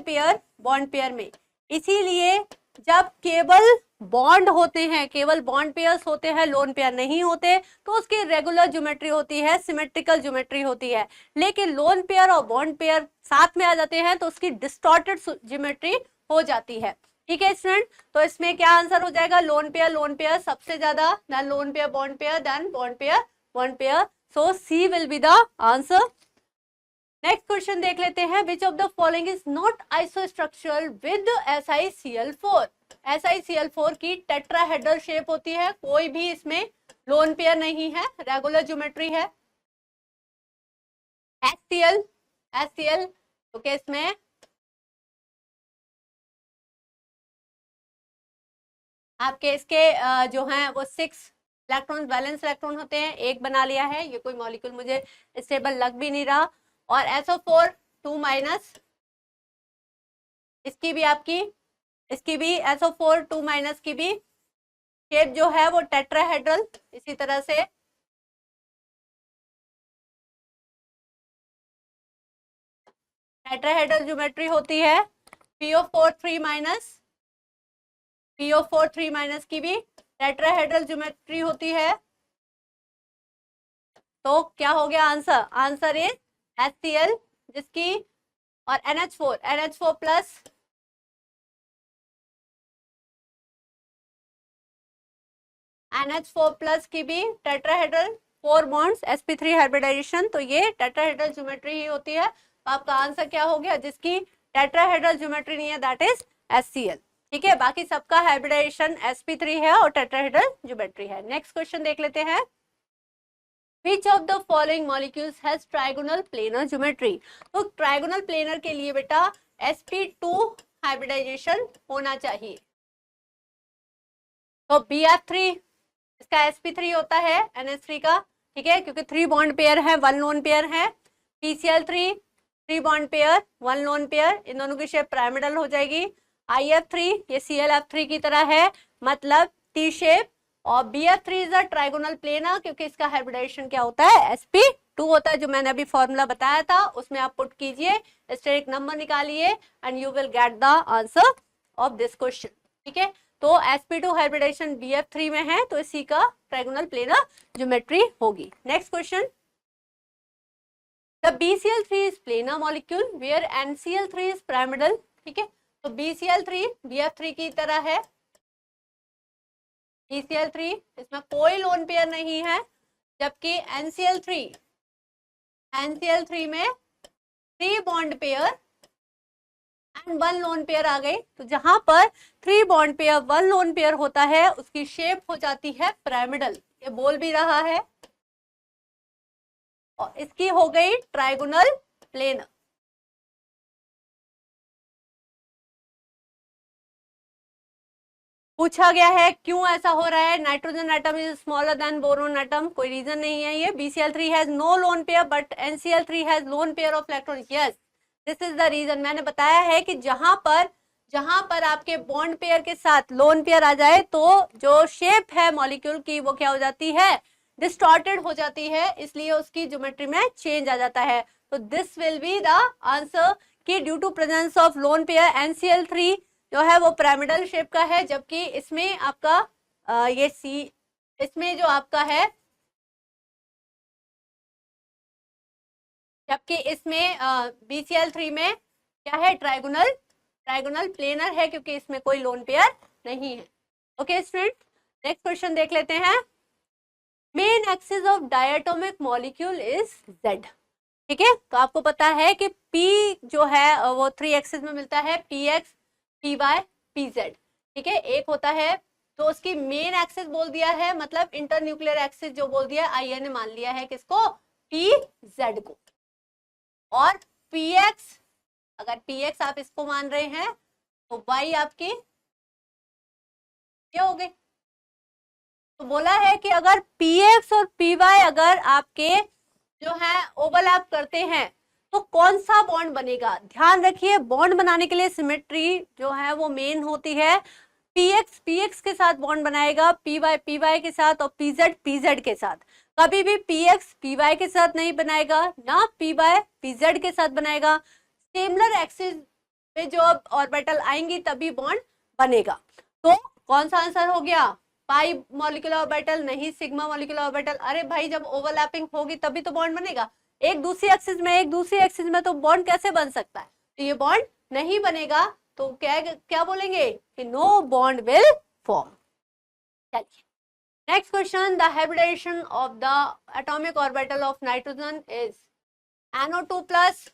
पेयर में। इसीलिए जब केवल बॉन्ड होते हैं, केवल बॉन्ड पेयर्स होते हैं, लोन पेयर नहीं होते, तो उसकी रेगुलर ज्योमेट्री होती है, सिमेट्रिकल ज्योमेट्री होती है। लेकिन लोन पेयर और बॉन्ड पेयर साथ में आ जाते हैं तो उसकी डिस्टॉर्टेड ज्योमेट्री हो जाती है। ठीक है स्टूडेंट, तो इसमें क्या आंसर हो जाएगा? लोन पेयर सबसे ज्यादा, then lone pair bond pair, then bond pair. So C will be the answer. Next question देख लेते हैं, which of the following is not isostructural with SiCl4। SiCl4 की टेट्राहेड्रल शेप होती है, कोई भी इसमें लोन पेयर नहीं है, रेगुलर ज्योमेट्री है। HCl तो केस में आपके इसके जो हैं वो 6 इलेक्ट्रॉन बैलेंस इलेक्ट्रॉन होते हैं, एक बना लिया है, ये कोई मॉलिक्यूल मुझे स्टेबल लग भी नहीं रहा। और SO4 2- इसकी भी SO4 2- की भी शेप जो है वो टेट्राहेड्रल इसी तरह से टेट्राहेड्रल ज्योमेट्री होती है। PO4 3- की भी टेट्राहेड्रल ज्योमेट्री होती है। तो क्या हो गया आंसर? आंसर इज HCl, जिसकी और NH4 प्लस NH4 प्लस की भी टेट्राहेड्रल 4 बॉन्ड्स sp3 हाइब्रिडाइजेशन, तो ये टेट्राहेड्रल ज्योमेट्री ही होती है। तो आपका आंसर क्या हो गया? जिसकी टेट्राहेड्रल ज्योमेट्री नहीं है दैट इज HCl। ठीक है, बाकी सबका हाइब्रिडाइजेशन sp3 है और टेट्राहेड्रल ज्योमेट्री है। नेक्स्ट क्वेश्चन देख लेते हैं। Which of the following molecules has trigonal planar geometry? तो ट्राइगोनल प्लेनर के लिए बेटा sp2 हाइब्रिडाइजेशन होना चाहिए। तो Br3 इसका sp3 होता है NH3 का, ठीक है, क्योंकि 3 बॉन्ड पेयर है, 1 लोन पेयर है। PCl3 3 bond pair 1 lone pair, इन दोनों की शेप पिरामिडल हो जाएगी। IF3 ये ClF3 की तरह है, मतलब टी शेप। और Bf3 is a trigonal planar, क्योंकि इसका हाइब्रिडाइजेशन क्या होता है? sp2 होता है, जो मैंने अभी फॉर्मूला बताया था उसमें आप पुट कीजिए, स्टेरिक नंबर निकालिए and you will get the answer of this question. ठीक है, तो sp2 हाइब्रिडाइजेशन Bf3 में है, तो इसी का ट्राइगोनल प्लेनर ज्योमेट्री होगी। Next question, the BCl3 is planar molecule where NCl3 is pyramidal. ठीक है, तो BCl3 Bf3 की तरह है। BCl3 इसमें कोई लोन पेयर नहीं है, जबकि NCl3 में 3 bond pair and 1 lone pair आ गई। तो जहां पर 3 बॉन्ड पेयर 1 लोन पेयर होता है उसकी शेप हो जाती है पिरामिडल, ये बोल भी रहा है, और इसकी हो गई ट्राइगोनल प्लेनर। पूछा गया है क्यों ऐसा हो रहा है? Nitrogen atom is smaller than boron atom, कोई रीजन नहीं है ये। BCl3 has no lone pair but NCl3 has lone pair of electron, yes this is the reason. मैंने बताया है कि जहां पर आपके बॉन्ड पेयर के साथ लोन पेयर आ जाए तो जो शेप है मॉलिक्यूल की वो क्या हो जाती है? डिस्टॉर्टेड हो जाती है, इसलिए उसकी ज्योमेट्री में चेंज आ जाता है। तो this will be the answer कि due to presence of lone pair NCl3 जो है वो पिरामिडल शेप का है, जबकि इसमें आपका ये इसमें जो आपका है, जबकि इसमें BCl3 में क्या है? ट्राइगोनल प्लेनर है, क्योंकि इसमें कोई लोन पेयर नहीं है। ओके स्टूडेंट, नेक्स्ट क्वेश्चन देख लेते हैं। Main axis of diatomic molecule is Z। ठीक है, तो आपको पता है कि P जो है वो 3 एक्सिस में मिलता है, PX PY PZ। ठीक है, एक होता है तो उसकी मेन एक्सिस बोल दिया है, मतलब इंटरन्यूक्लियर एक्सिस जो बोल दिया, आईए ने मान लिया है किसको? PZ को। और PX, अगर PX आप इसको मान रहे हैं तो Y आपकी क्या हो गई? तो बोला है कि अगर PX और PY अगर आपके जो है ओवरलैप करते हैं तो कौन सा बॉन्ड बनेगा? ध्यान रखिए, बॉन्ड बनाने के लिए सिमेट्री जो है वो मेन होती है। PX के साथ बॉन्ड बनाएगा, PY के साथ, और PZ के साथ। कभी भी PX PY के साथ नहीं बनाएगा, ना PY PZ के साथ बनाएगा। सिमिलर एक्सिस पे जो अब ऑर्बिटल आएंगी तभी बॉन्ड बनेगा। तो कौन सा आंसर हो गया? पाई मॉलिक्यूलर ऑर्बिटल, नहीं सिग्मा मॉलिक्यूलर ऑर्बिटल। अरे भाई, जब ओवरलैपिंग होगी तभी तो बॉन्ड बनेगा। एक दूसरी एक्सिस में तो बॉन्ड कैसे बन सकता है? तो ये बॉन्ड नहीं बनेगा, तो क्या बोलेंगे कि नो बॉन्ड विल फॉर्म। चलिए next question, the hybridisation of the atomic orbital of nitrogen is NO2 plus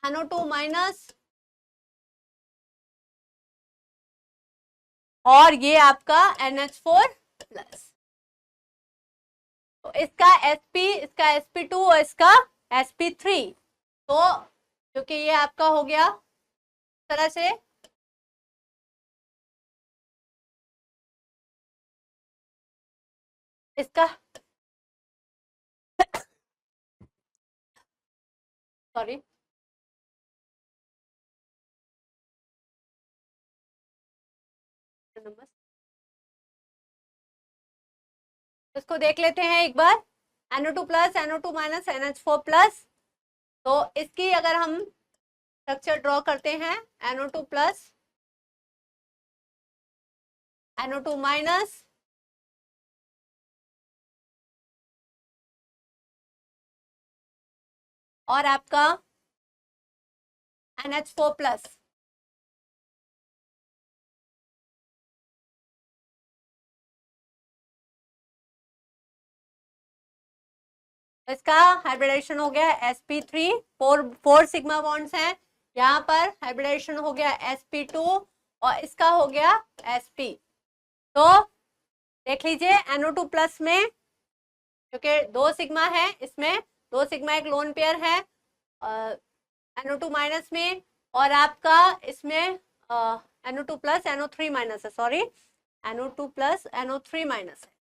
NO2 minus, और ये आपका NH4 प्लस। तो इसका sp, इसका sp2 और इसका sp3, तो क्योंकि ये आपका हो गया इस तरह से, इसका सॉरी इसको देख लेते हैं एक बार। NO2 plus, NO2 minus, NH4 plus. तो इसकी अगर हम स्ट्रक्चर ड्रॉ करते हैं, NO2 प्लस, NO2 माइनस, और आपका NH4 प्लस। इसका हाइब्रिडेशन हो गया sp3, फोर सिग्मा बॉन्ड्स हैं, यहाँ पर हाइब्रिडेशन हो गया sp2 और इसका हो गया sp। तो देख लीजिए NO2 प्लस में क्योंकि 2 सिग्मा है, इसमें 2 सिग्मा एक लोन पेयर है NO2 माइनस में, और आपका इसमें NO2 प्लस NO3 माइनस है, sorry NO2 plus NO3 minus है।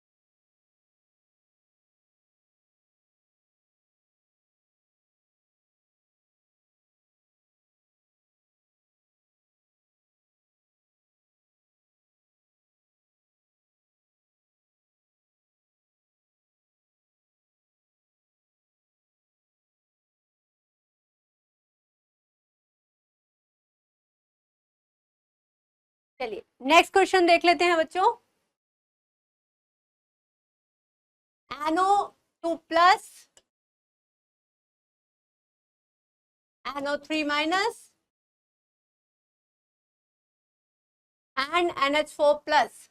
चलिए नेक्स्ट क्वेश्चन देख लेते हैं बच्चों। NO2 plus, NO3 minus and NH4 plus.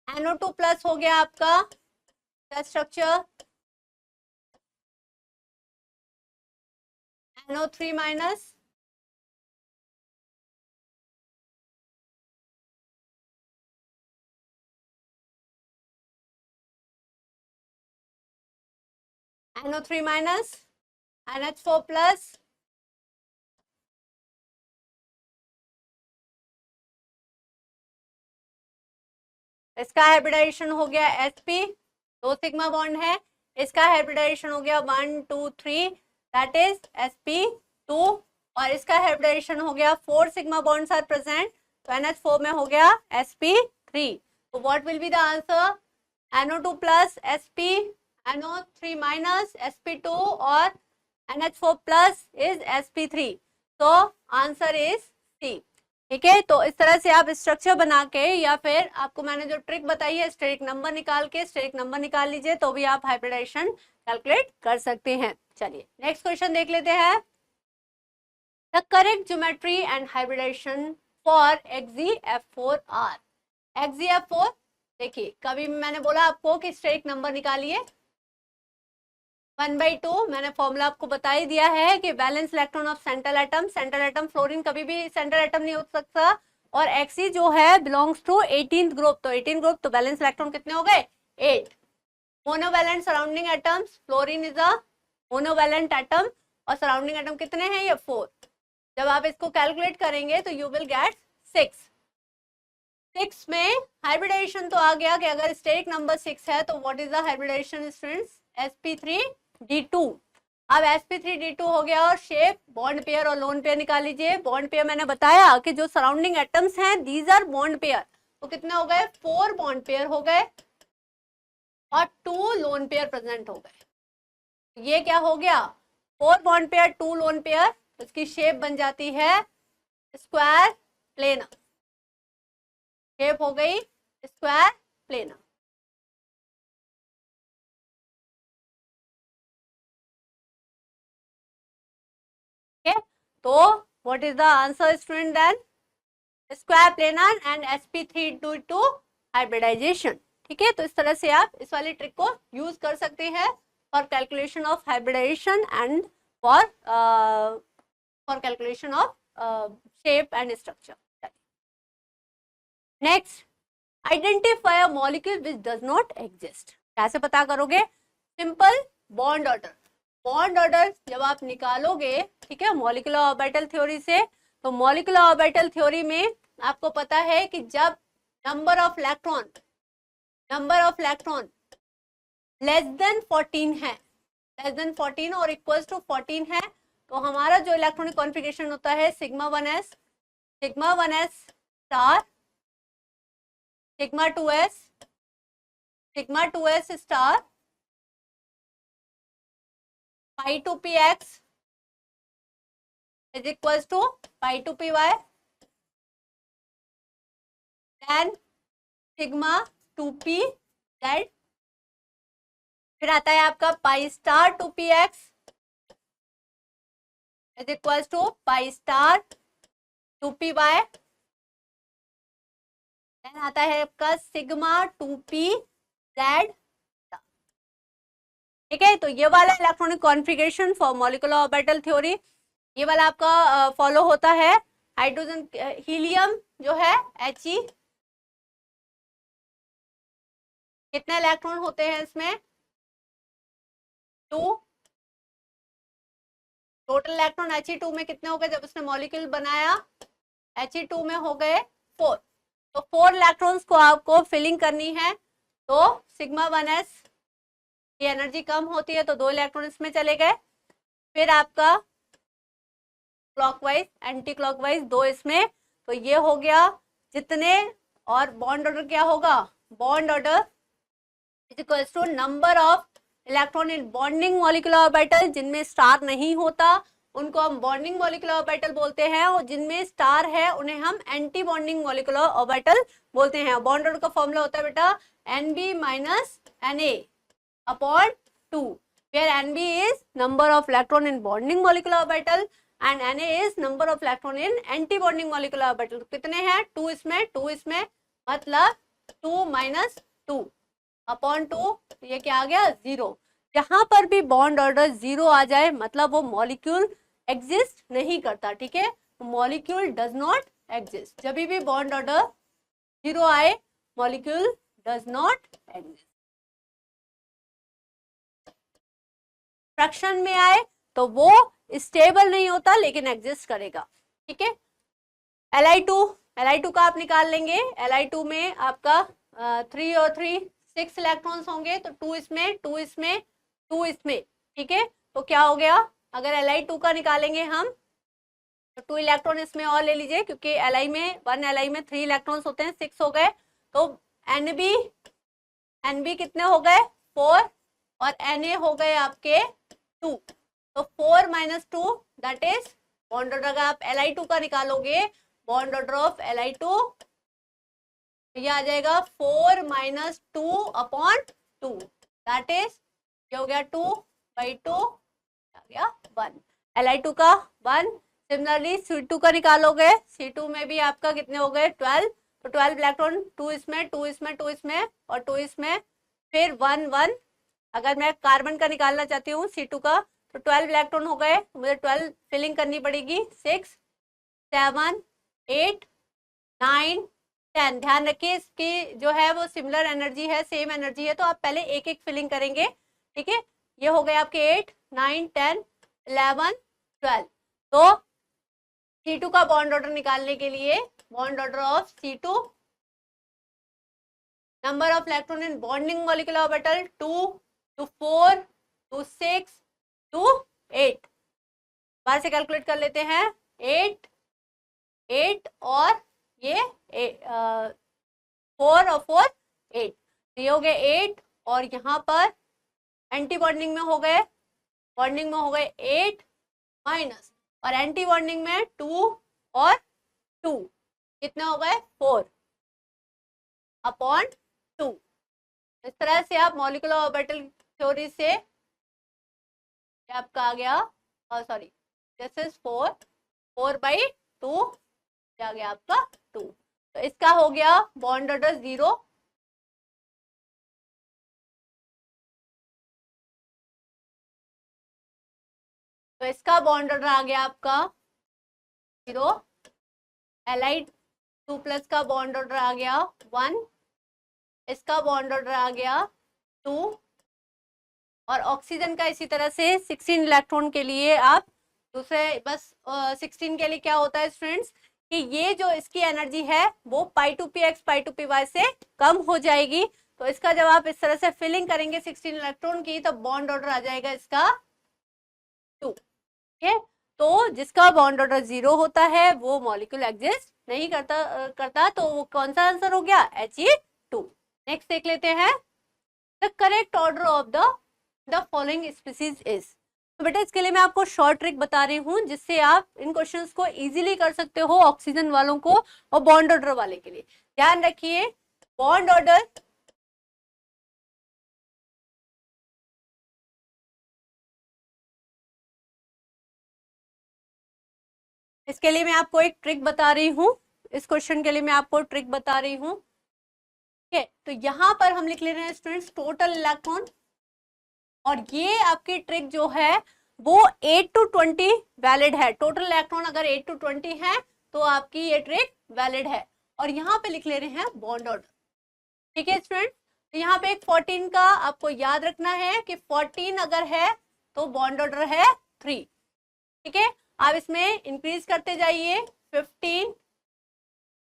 NO2 plus हो गया आपका structure, NO3 minus, NO3 minus, NH4 plus, इसका हाइब्रिडाइजेशन हो गया sp, 2 सिग्मा बॉन्ड है, इसका हाइब्रिडाइजेशन हो गया 1 2 3 दैट इज sp2, और इसका हाइब्रिडाइजेशन हो गया 4 सिग्मा बॉन्ड्स आर प्रेजेंट, तो NH4 में हो गया sp3। तो what will be the answer? NO2 plus sp, NO3 minus sp2 और NH4 प्लस इज sp3, तो आंसर इज सी। ठीक है, तो इस तरह से आप स्ट्रक्चर बना के, या फिर आपको मैंने जो ट्रिक बताई है स्टेरिक नंबर निकाल के, स्टेरिक नंबर निकाल लीजिए तो भी आप हाइब्रिडाइजेशन कैलकुलेट कर सकते हैं। चलिए नेक्स्ट क्वेश्चन देख लेते हैं। The correct geometry and hybridisation for XeF4 are. XeF4 देखिए, कभी मैंने बोला आपको कि स्टेरिक नंबर निकालिए 1/2, मैंने फॉर्मूला आपको बता ही दिया है कि balance electron of central atom, central atom fluorine कभी भी सेंट्रल एटम नहीं हो सकता, और Xe जो है बिलोंग्स टू 18th ग्रुप, तो 18 ग्रुप, तो बैलेंस इलेक्ट्रॉन कितने हो गए? 8। Monovalent surrounding atoms, fluorine is a monovalent atom, और सराउंडिंग एटम कितने हैं? ये 4। जब आप इसको कैलकुलेट करेंगे तो यू विल गेट 6। 6 में हाइब्रिडाइजेशन तो आ गया कि अगर स्टेरिक नंबर 6 है तो what is the hybridisation students? sp3d2। अब sp3d2 हो गया, और शेप बॉन्ड पेयर और लोन पेयर निकाल लीजिए। बॉन्ड पेयर मैंने बताया कि जो सराउंडिंग एटम्स हैं दीज आर बॉन्ड पेयर, तो कितने हो गए? 4 बॉन्ड पेयर हो गए और 2 लोन पेयर प्रेजेंट हो गए। ये क्या हो गया? 4 बॉन्ड पेयर 2 लोन पेयर, इसकी शेप बन जाती है स्क्वायर प्लेनर, शेप हो गई स्क्वायर प्लेनर। तो what is the answer student then? Square planar and sp3d2 hybridisation. ठीक है, तो इस तरह से आप इस वाली ट्रिक को यूज कर सकते हैं for calculation of hybridization and for calculation of shape and structure. Next, identify a molecule which does not exist. कैसे पता करोगे? Simple bond order. Bond order जब आप निकालोगे, ठीक है, मॉलिक्यूलर ऑर्बिटल थ्योरी से, तो मॉलिक्यूलर ऑर्बिटल थ्योरी में आपको पता है कि जब number of electron less than 14 है, लेस देन 14 और इक्वल्स टू 14 है, तो हमारा जो इलेक्ट्रॉनिक कॉन्फ़िगरेशन होता है sigma 1s star, sigma 2s star, pi 2px is equals to pi 2py, then sigma 2pz, फिर आता है आपका pi star 2px is equals to pi star 2py, then आता है आपका sigma 2pz. ठीक है, तो ये वाला electronic configuration for molecular orbital theory, ये वाला आपका फॉलो होता है. हाइड्रोजन हीलियम जो है He, कितने इलेक्ट्रॉन होते हैं इसमें? 2. टोटल इलेक्ट्रॉन He2 में कितने हो गए जब उसने मॉलिक्यूल बनाया? He2 में हो गए 4. तो 4 इलेक्ट्रॉन्स को आपको फिलिंग करनी है, तो सिग्मा 1s की एनर्जी कम होती है, तो 2 इलेक्ट्रॉन इसमें चले गए. फिर आपका क्लॉकवाइज एंटी क्लॉकवाइज 2 इसमें, तो ये हो गया जितने. और बॉन्ड ऑर्डर क्या होगा? Bond order is equals to number of electron in bonding molecular orbital. जिनमें स्टार नहीं होता उनको हम बॉन्डिंग मॉलिक्यूलर ऑर्बिटल बोलते हैं, और जिनमें स्टार है उन्हें हम एंटी बॉन्डिंग मॉलिक्यूलर ऑर्बिटल बोलते हैं. बॉन्ड ऑर्डर का फॉर्मूला होता है बेटा Nb minus Na upon 2, where Nb is number of electron in bonding molecular orbital and Na is number of electron in anti bonding molecular orbital. कितने हैं? 2 इसमें, 2 इसमें, मतलब 2 minus 2 upon 2, ये क्या आ गया? 0. जहां पर भी बॉन्ड ऑर्डर 0 आ जाए मतलब वो मॉलिक्यूल एग्जिस्ट नहीं करता. ठीक है, मॉलिक्यूल डज नॉट एग्जिस्ट. जब भी बॉन्ड ऑर्डर 0 आए molecule does not exist. Fraction में आए तो वो स्टेबल नहीं होता लेकिन एग्जिस्ट करेगा. ठीक है, Li2 का आप निकाल लेंगे. Li2 में आपका 3 और 3 6 इलेक्ट्रॉन्स होंगे, तो 2 इसमें, 2 इसमें, 2 इसमें. ठीक है, तो क्या हो गया? अगर Li2 का निकालेंगे हम तो 2 इलेक्ट्रॉन इसमें और ले लीजिए, क्योंकि1 Li में 3 इलेक्ट्रॉन्स होते हैं, 6 हो गए. तो Nb कितने हो गए? 4, और Na हो गए आपके 2. तो 4 minus 2 that is bond order. अगर आप Li2 का निकालोगे, बॉन्ड ऑर्डर ऑफ Li2 ये आ जाएगा 4 minus 2 upon 2, दैट इज ये हो गया 2/2, आ गया 1. Li2 का 1. सिमिलरली C2 का निकालोगे, C2 में भी आपका कितने हो गए? 12. तो 12 इलेक्ट्रॉन, 2 इसमें, 2 इसमें, 2 इसमें और 2 इसमें, फिर 1 1. अगर मैं कार्बन का निकालना चाहती हूँ C2 का, तो 12 इलेक्ट्रॉन हो गए, मुझे 12 फिलिंग करनी पड़ेगी. 6 7 8 9 10. ध्यान रखिए इसकी जो है वो सिमिलर एनर्जी है, सेम एनर्जी है, तो आप पहले एक एक फिलिंग करेंगे. ठीक है, ये हो गए आपके 8 9 10 11 12. तो C2 का बॉन्ड ऑर्डर निकालने के लिए, bond order of C2, number of electron in bonding molecular orbital 2 to 4 to 6 to 8. बाहर से कैलकुलेट कर लेते हैं. 8 और ये 4 और 4 8, तो ये हो गए 8, और यहाँ पर एंटी बॉन्डिंग में हो गए, 8 माइनस, और एंटी बॉन्डिंग में 2 और 2 कितने हो गए? 4 अपॉन 2. इस तरह से आप मॉलिक्यूलर ऑर्बिटल थ्योरी से आपका आ गया, सॉरी दिस इज 4/2 आ गया आपका 2. तो इसका हो गया बॉन्ड ऑर्डर 0. तो इसका बॉन्ड ऑर्डर आ गया आपका 0, एलाइड 2+ का बॉन्ड ऑर्डर आ गया 1, इसका बॉन्ड ऑर्डर आ गया 2, और ऑक्सीजन का इसी तरह से 16 इलेक्ट्रॉन के लिए आप दूसरे बस 16 के लिए क्या होता है स्टूडेंट्स कि ये जो इसकी एनर्जी है वो π2px π2py से कम हो जाएगी। तो इसका जब आप इस तरह से फिलिंग करेंगे 16 इलेक्ट्रॉन की तो बॉन्ड ऑर्डर आ जाएगा इसका 2। ठीक है, तो जिसका बॉन्ड ऑर्डर 0 होता है वो मॉलिक्यूल एग्जिस्ट नहीं करता तो वो कौन सा आंसर हो गया He2। नेक्स्ट देख लेते हैं, the correct order of the following species is. तो बेटा इसके लिए मैं आपको शॉर्ट ट्रिक बता रही हूँ जिससे आप इन क्वेश्चंस को इजीली कर सकते हो ऑक्सीजन वालों को और बॉन्ड ऑर्डर वाले के लिए। ध्यान रखिए, बॉन्ड ऑर्डर इसके लिए मैं आपको एक ट्रिक बता रही हूँ, इस क्वेश्चन के लिए मैं आपको ट्रिक बता रही हूँ। ठीक है, तो यहाँ पर हम लिख ले रहे हैं स्टूडेंट्स टोटल इलेक्ट्रॉन, और ये आपकी ट्रिक जो है वो 8 to 20 वैलिड है। टोटल इलेक्ट्रॉन अगर 8 to 20 है तो आपकी ये ट्रिक वैलिड है। और यहाँ पे लिख ले रहे हैं बॉन्ड ऑर्डर। ठीक है स्टूडेंट, तो यहाँ पे एक 14 का आपको याद रखना है कि 14 अगर है तो बॉन्ड ऑर्डर है 3। ठीक है, आप इसमें इंक्रीज करते जाइए 15,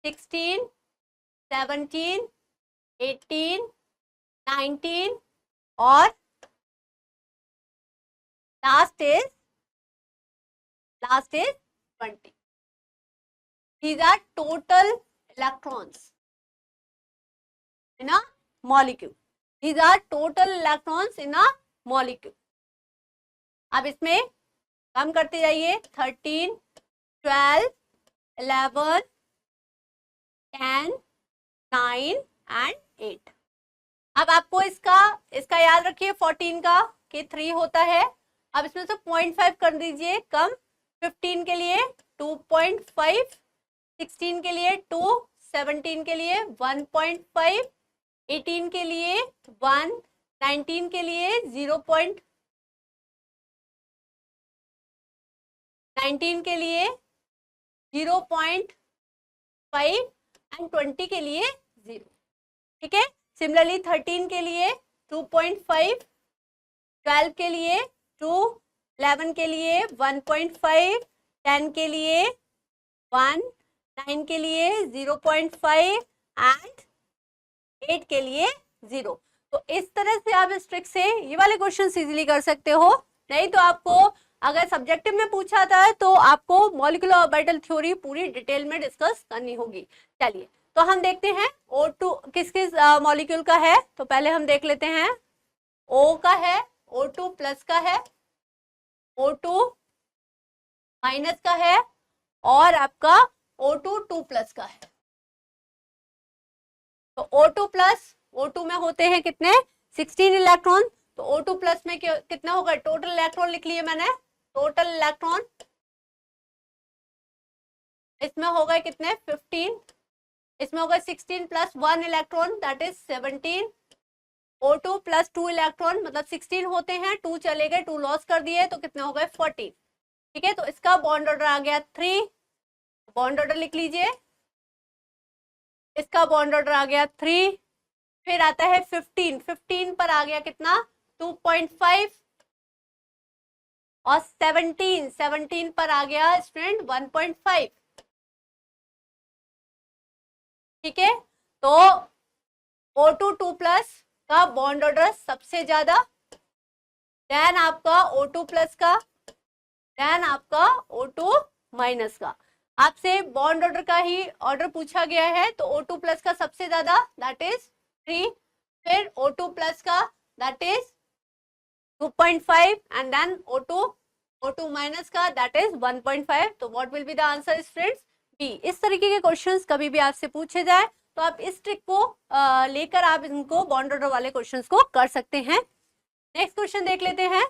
16, 17, 18, 19 और last is 20. These are total electrons in a molecule. These are total electrons in a molecule. अब इसमें कम करते जाइए 13, 12, 11, 10, 9 and 8. अब आपको इसका याद रखिए 14 का कि 3 होता है। अब इसमें से 0.5 कर दीजिए कम, 15 के लिए 2.5, 16 के लिए 2, 17 के लिए 1.5, 18 के लिए 1, 19 के लिए 19 के लिए 0.5 एंड 20 के लिए 0। ठीक है, सिमिलरली 13 के लिए 2.5, 12 के लिए 2, 11 के लिए 1.5, 10 के लिए 1, 9 के लिए 0.5 एंड 8 के लिए 0। तो इस तरह से आप इस ट्रिक से ये वाले क्वेश्चन इजीली कर सकते हो। नहीं तो आपको अगर सब्जेक्टिव में पूछा था तो आपको मॉलिक्यूलर ऑर्बिटल थ्योरी पूरी डिटेल में डिस्कस करनी होगी। चलिए तो हम देखते हैं O2 किस किस मॉलिक्यूल का है। तो पहले हम देख लेते हैं O का है, O2 प्लस का है, O2 माइनस का है और आपका O2 2 प्लस का है। तो O2 प्लस, O2 में होते हैं कितने 16 इलेक्ट्रॉन, तो O2 प्लस में कितना होगा, टोटल इलेक्ट्रॉन लिख लिए मैंने, टोटल इलेक्ट्रॉन इसमें होगा कितने 15, इसमें होगा 16 plus 1 electron that is 17, O2 plus 2 electron मतलब 16 होते हैं, 2 चले गए, 2 लॉस कर दिए तो कितने हो गए 14। ठीक है, तो इसका बॉन्ड ऑर्डर आ गया 3, बॉन्ड ऑर्डर लिख लीजिए, इसका बॉन्ड ऑर्डर आ गया 3। फिर आता है 15, 15 पर आ गया कितना 2.5 और 17, 17 पर आ गया स्टूडेंट 1.5। ठीक है, तो O2 2 प्लस का बॉन्ड ऑर्डर सबसे ज्यादा, देन आपका O2 प्लस का, देन आपका O2 माइनस का। आपसे बॉन्ड ऑर्डर का ही ऑर्डर पूछा गया है तो O2 प्लस का सबसे ज्यादा दैट इज 3, फिर O2 प्लस का that is 2.5 and then O2 minus का दैट इज 1.5। तो what will be the answer students, B. इस तरीके के क्वेश्चंस कभी भी आपसे पूछे जाए तो आप इस ट्रिक को लेकर आप इनको बॉन्ड ऑर्डर वाले क्वेश्चंस को कर सकते हैं। नेक्स्ट क्वेश्चन देख लेते हैं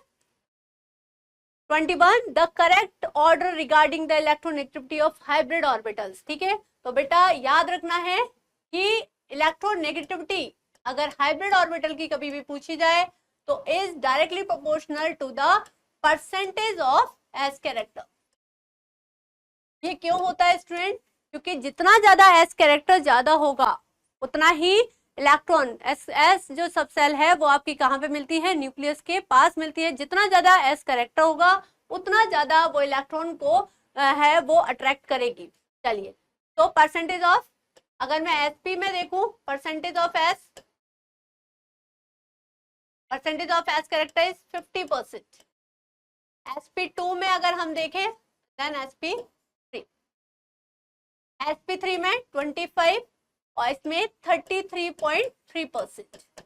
21, the correct order regarding the electronegativity of hybrid orbitals. ठीक है, तो बेटा याद रखना है कि इलेक्ट्रोनेगेटिविटी अगर हाइब्रिड ऑर्बिटल की कभी भी पूछी जाए तो is directly proportional to the percentage of S character. ये क्यों होता है स्टूडेंट? क्योंकि जितना ज्यादा एस कैरेक्टर ज्यादा होगा उतना ही इलेक्ट्रॉन एस जो सब सेल है वो आपकी कहाँ पे मिलती है? न्यूक्लियस के पास मिलती है। जितना ज्यादा एस कैरेक्टर होगा उतना ज्यादा वो इलेक्ट्रॉन को है वो अट्रैक्ट करेगी। चलिए, तो परसेंटेज ऑफ, अगर मैं एसपी में देखूं, percentage of S character is 50%। sp2 में अगर हम देखें देन sp3 में 25 और इसमें 33.3%।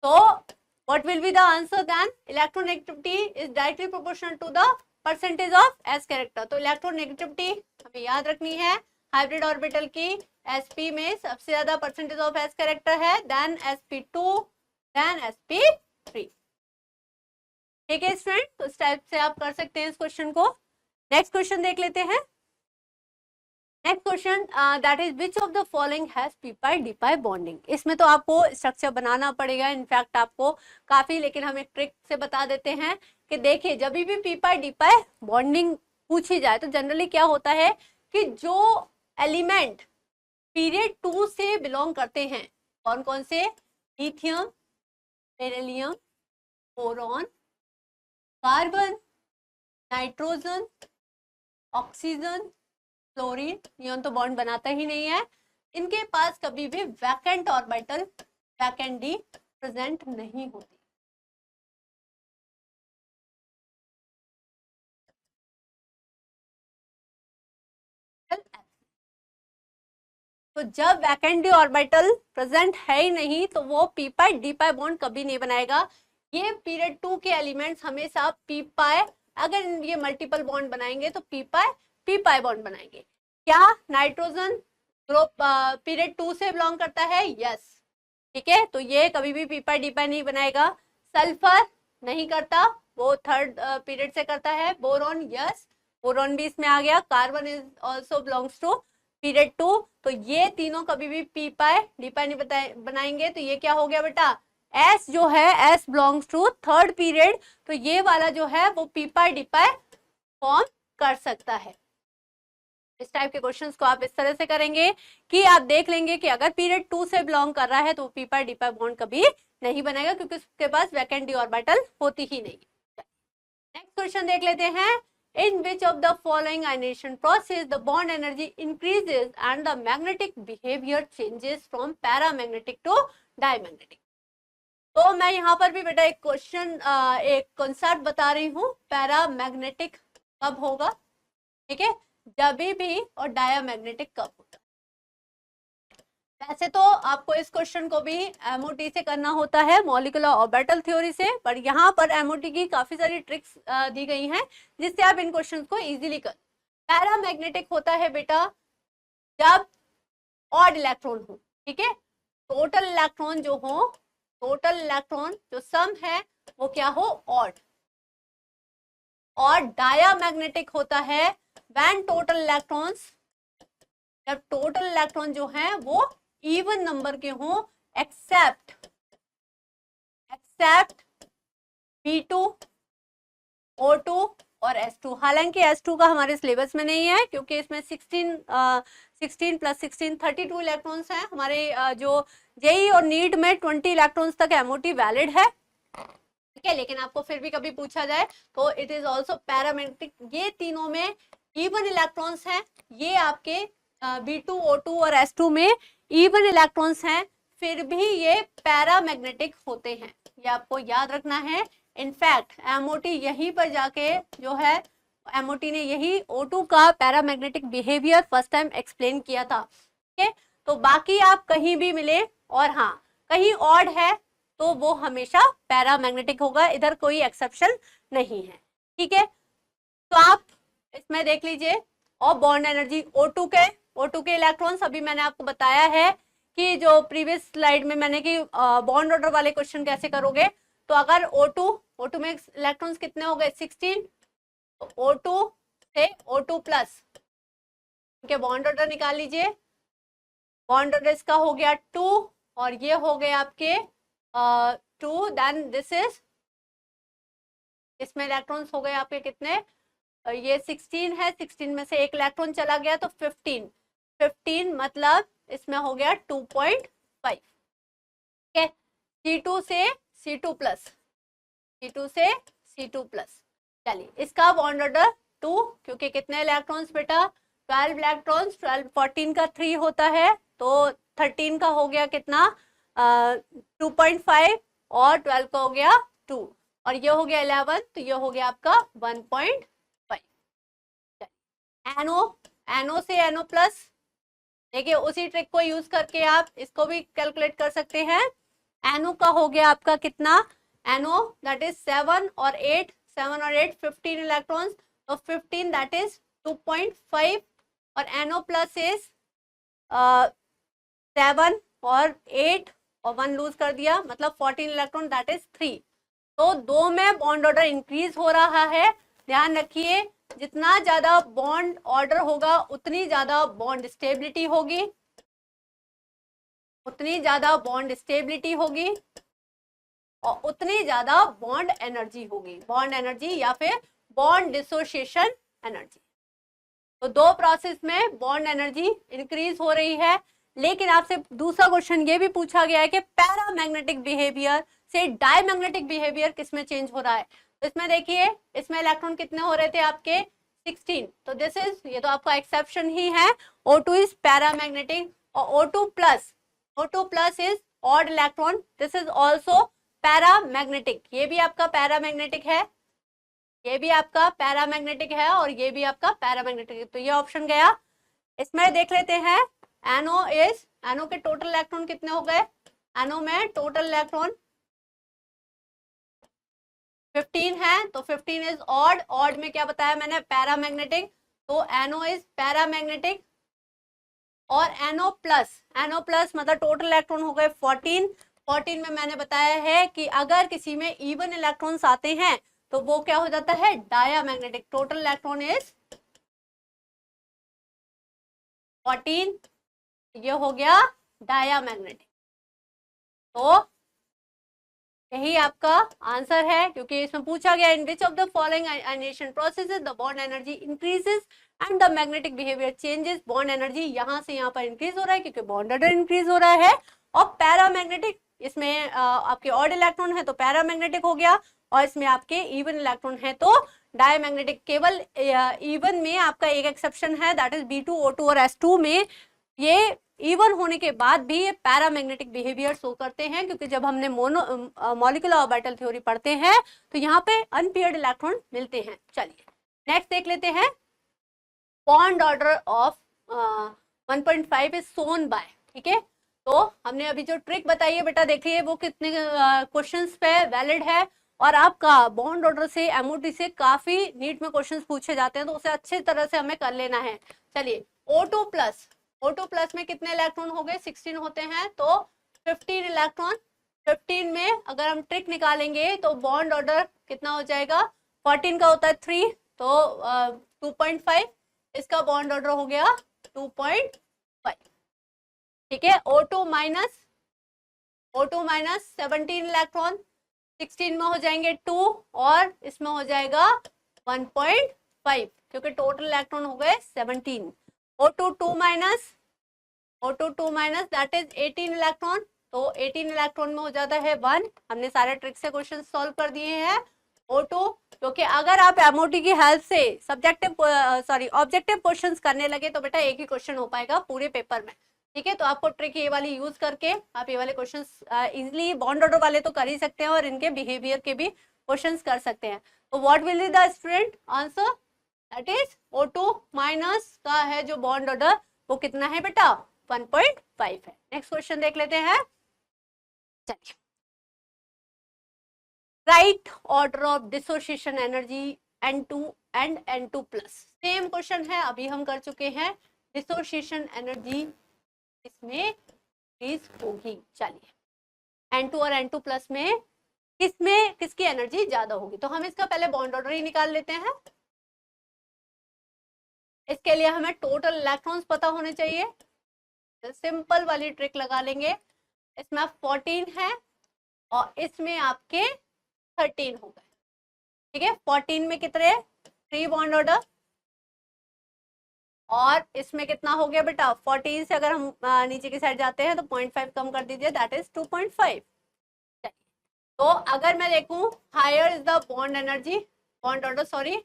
तो what will be the answer then? Electronegativity is directly proportional to the percentage of s character। तो इलेक्ट्रोनेगेटिविटी हमें याद रखनी है हाइब्रिड ऑर्बिटल की। sp में सबसे ज्यादा परसेंटेज ऑफ s कैरेक्टर है, देन sp2, देन sp3। ठीक है स्टूडेंट, तो इस टाइप से आप कर सकते हैं इस क्वेश्चन को। नेक्स्ट क्वेश्चन देख लेते हैं। Next question that is which of the following has P pi d pi bonding. इसमें तो आपको स्ट्रक्चर बनाना पड़ेगा, इनफैक्ट आपको काफी, लेकिन हम एक ट्रिक से बता देते हैं कि देखिए जब भी P pi d pi bonding पूछी जाए तो जनरली क्या होता है कि जो एलिमेंट पीरियड 2 से बिलोंग करते हैं, कौन कौन से? Lithium, beryllium, boron, carbon, nitrogen, oxygen, chlorine, neon तो बॉन्ड बनाता ही नहीं है। इनके पास कभी भी vacant orbital, vacant D present नहीं होती। तो जब वैकेंट डी ऑर्बिटल प्रेजेंट है ही नहीं तो वो p pi d pi bond कभी नहीं बनाएगा। ये पीरियड 2 के एलिमेंट्स हमेशा पी पाई, अगर ये मल्टीपल बॉन्ड बनाएंगे तो पी पाई बॉन्ड बनाएंगे। क्या नाइट्रोजन ग्रुप पीरियड 2 से बिलोंग करता है? यस। ठीक है, तो ये कभी भी पी पाई डी पाई नहीं बनाएगा। सल्फर नहीं करता, वो थर्ड पीरियड से करता है। बोरॉन, यस, बोरॉन भी इसमें आ गया। Carbon is also belongs to period 2। तो ये तीनों कभी भी पी पाई डी पाई नहीं बनाएंगे। तो ये क्या हो गया बेटा? एस जो है S belongs to third period, तो ये वाला जो है वो p pi d pi form कर सकता है। इस टाइप के क्वेश्चंस को आप इस तरह से करेंगे कि आप देख लेंगे कि अगर पीरियड 2 से बिलोंग कर रहा है तो P pi d pi bond कभी नहीं बनेगा, क्योंकि उसके पास वैकेंट डी ऑर्बिटल होती ही नहीं। नेक्स्ट क्वेश्चन देख लेते हैं। In which of the following ionization process the bond energy increases and the magnetic behavior changes from paramagnetic to diamagnetic? तो मैं यहाँ पर भी बेटा एक क्वेश्चन, एक कॉन्सेप्ट बता रही हूँ। पैरामैग्नेटिक कब होगा, ठीक है, जब भी, और डायामैग्नेटिक कब होगा। वैसे तो आपको इस क्वेश्चन को भी एमओटी से करना होता है, मॉलिक्यूलर ऑर्बिटल थ्योरी से, पर यहाँ पर एमओटी की काफी सारी ट्रिक्स दी गई हैं जिससे आप इन क्वेश्चंस को इजीली कर। पैरामैग्नेटिक होता है बेटा जब ऑड इलेक्ट्रॉन हो, ठीक है, टोटल इलेक्ट्रॉन जो हो, टोटल इलेक्ट्रॉन जो सम है वो क्या हो? ऑड। और डायामैग्नेटिक होता है व्हेन टोटल इलेक्ट्रॉन्स, जब टोटल इलेक्ट्रॉन जो है वो इवन नंबर के हों एक्सेप्ट B2, O2 और S2। हालांकि S2 का हमारे सिलेबस में नहीं है क्योंकि इसमें 16 प्लस 16 32 इलेक्ट्रॉन्स हैं। हमारे जो जेई और नीट में 20 इलेक्ट्रॉन्स तक एमओटी वैलिड है, ठीक है, लेकिन आपको फिर भी कभी पूछा जाए तो इट इज ऑल्सो पैरामैग्नेटिक। ये तीनों में इवन इलेक्ट्रॉन्स हैं, ये आपके B2, O2 और S2 में इवन इलेक्ट्रॉन्स हैं, फिर भी ये पैरामैग्नेटिक होते हैं, ये आपको याद रखना है। इनफैक्ट एमओटी यहीं पर जाके जो है, एमओटी ने यही O2 का paramagnetic behaviour first time explain किया था, ठीक है। तो बाकी आप कहीं भी मिले और हाँ कहीं ऑड है तो वो हमेशा पैरामैग्नेटिक होगा, इधर कोई एक्सेप्शन नहीं है, ठीक है। तो आप इसमें देख लीजिए। और बॉन्ड एनर्जी O2 के इलेक्ट्रॉन्स, अभी मैंने आपको बताया है कि जो प्रीवियस स्लाइड में मैंने कि बॉन्ड ऑर्डर वाले क्वेश्चन कैसे करोगे। तो अगर O2 में इलेक्ट्रॉन्स कितने हो गए? 16, तो O2 से O2 प्लस के बॉन्ड ऑर्डर निकाल लीजिए। बॉन्ड ऑर्डर इसका हो गया 2 और ये हो गए आपके 2, देन दिस इज, इसमें इलेक्ट्रॉन्स हो गए आपके कितने? ये 16 है, 16 में से एक इलेक्ट्रॉन चला गया तो 15, 15 मतलब इसमें हो गया 2.5। ठीक है, C2 से C2 प्लस, C2 से C2 प्लस। चलिए इसका बॉन्ड ऑर्डर 2, क्योंकि कितने इलेक्ट्रॉन्स बेटा, 12 इलेक्ट्रॉन्स, 12 14 का 3 होता है तो 13 का हो गया कितना 2.5 और 12 का हो गया 2 और ये हो गया 11 तो ये हो गया आपका 1.5। NO से NO प्लस, देखिए उसी ट्रिक को यूज करके आप इसको भी कैलकुलेट कर सकते हैं। NO का हो गया आपका कितना, NO दैट इज 7 और 8, 7 और 8 15 इलेक्ट्रॉन्स, तो 15 दैट इज 2.5 और NO प्लस इज 7 और 8 और 1 लूज कर दिया मतलब 14 इलेक्ट्रॉन दैट इज 3। तो 2 में बॉन्ड ऑर्डर इंक्रीज हो रहा है। ध्यान रखिए जितना ज्यादा बॉन्ड ऑर्डर होगा उतनी ज्यादा बॉन्ड स्टेबिलिटी होगी, उतनी ज्यादा बॉन्ड स्टेबिलिटी होगी और उतनी ज्यादा बॉन्ड एनर्जी होगी, बॉन्ड एनर्जी या फिर बॉन्ड डिसोसिएशन एनर्जी। तो 2 प्रोसेस में बॉन्ड एनर्जी इंक्रीज हो रही है। लेकिन आपसे दूसरा क्वेश्चन ये भी पूछा गया है कि पैरामैग्नेटिक बिहेवियर से डायमैग्नेटिक बिहेवियर किसमें चेंज हो रहा है। तो इसमें देखिए इसमें इलेक्ट्रॉन कितने हो रहे थे आपके 16, तो दिस इज, ये तो आपका एक्सेप्शन ही है, O2 इज पैरामैग्नेटिक और O2 plus is odd electron, this is also paramagnetic, ये भी आपका पैरामैग्नेटिक है, ये भी आपका पैरामैग्नेटिक है और ये भी आपका पैरामैग्नेटिक है, तो ये ऑप्शन गया। इसमें देख लेते हैं NO के टोटल इलेक्ट्रॉन कितने हो गए, NO में टोटल इलेक्ट्रॉन 15 है तो 15 इज ऑड, ऑड में क्या बताया मैंने पैरामैग्नेटिक, तो NO इज पैरामैग्नेटिक और NO प्लस मतलब टोटल इलेक्ट्रॉन हो गए 14, 14 में मैंने बताया है कि अगर किसी में इवन इलेक्ट्रॉन्स आते हैं तो वो क्या हो जाता है डायामैग्नेटिक, टोटल इलेक्ट्रॉन इज 14, ये हो गया डायामैग्नेटिक। तो यही आपका आंसर है, क्योंकि इसमें पूछा गया in which of the following ionization processes the bond energy increases and the magnetic behaviour changes. Bond energy यहाँ से यहाँ पर इंक्रीज हो रहा है क्योंकि बॉन्ड ऑर्डर इंक्रीज हो रहा है, और पैरामैग्नेटिक इसमें आपके ऑड इलेक्ट्रॉन है तो पैरामैग्नेटिक हो गया और इसमें आपके इवन इलेक्ट्रॉन है तो डायमैग्नेटिक। केवल इवन में आपका एक एक्सेप्शन है दैट इज B2, O2 और S2 में ये इवन होने के बाद भी ये पैरामैग्नेटिक बिहेवियर शो करते हैं, क्योंकि जब हमने मॉलिक्यूलर ऑर्बिटल थ्योरी पढ़ते हैं तो यहाँ पे अनपेयर्ड इलेक्ट्रॉन मिलते हैं। चलिए नेक्स्ट देख लेते हैं, bond order of 1.5 is shown by. ठीक है, तो हमने अभी जो ट्रिक बताई है बेटा देखिए वो कितने क्वेश्चंस पे वैलिड है, और आपका बॉन्ड ऑर्डर से MOT से काफी नीट में क्वेश्चंस पूछे जाते हैं तो उसे अच्छी तरह से हमें कर लेना है। चलिए O2 प्लस में कितने इलेक्ट्रॉन हो गए 16 होते हैं तो 15 इलेक्ट्रॉन, 15 में अगर हम ट्रिक निकालेंगे तो बॉन्ड ऑर्डर कितना हो जाएगा, 14 का होता है 3 तो 2.5, इसका बॉन्ड ऑर्डर हो गया 2.5। ठीक है, O2 माइनस 17 इलेक्ट्रॉन, 16 में हो जाएंगे 2 और इसमें हो जाएगा 1.5 क्योंकि टोटल इलेक्ट्रॉन हो गए 17। O2 minus that is 18 electron, तो 18 इलेक्ट्रॉन में हो जाता है 1। हमने सारे ट्रिक से क्वेश्चन सॉल्व कर दिए हैं। O2, क्योंकि अगर आप MOT की हेल्प से ऑब्जेक्टिव क्वेश्चंस करने लगे तो बेटा एक ही क्वेश्चन हो पाएगा पूरे पेपर में। ठीक है, तो आपको ट्रिक ये वाली यूज करके आप ये वाले क्वेश्चंस इजिली बॉन्ड ऑर्डर वाले तो कर ही सकते हैं और इनके बिहेवियर के भी क्वेश्चंस कर सकते हैं। तो what will be the student answer, that is O2 minus का है जो बॉन्ड ऑर्डर वो कितना है बेटा 1.5 है। नेक्स्ट क्वेश्चन देख लेते हैं। चलिए, right order of dissociation energy N2 and N2 plus. Same question है, अभी हम कर चुके हैं। डिसोसिएशन एनर्जी इसमें इंक्रीज होगी। चलिए N2 और N2 प्लस में किसकी एनर्जी ज्यादा होगी, तो हम इसका पहले बॉन्ड ऑर्डर ही निकाल लेते हैं। इसके लिए हमें टोटल इलेक्ट्रॉन्स पता होने चाहिए, सिंपल वाली ट्रिक लगा लेंगे। इसमें 14 है और इसमें आपके 13 हो गए। ठीक है, 14 में कितने 3 बॉन्ड ऑर्डर, और इसमें कितना हो गया बेटा 14 से अगर हम नीचे की साइड जाते हैं तो 0.5 कम कर दीजिए, दैट इज 2.5। तो अगर मैं देखूं higher is the bond energy, bond order sorry,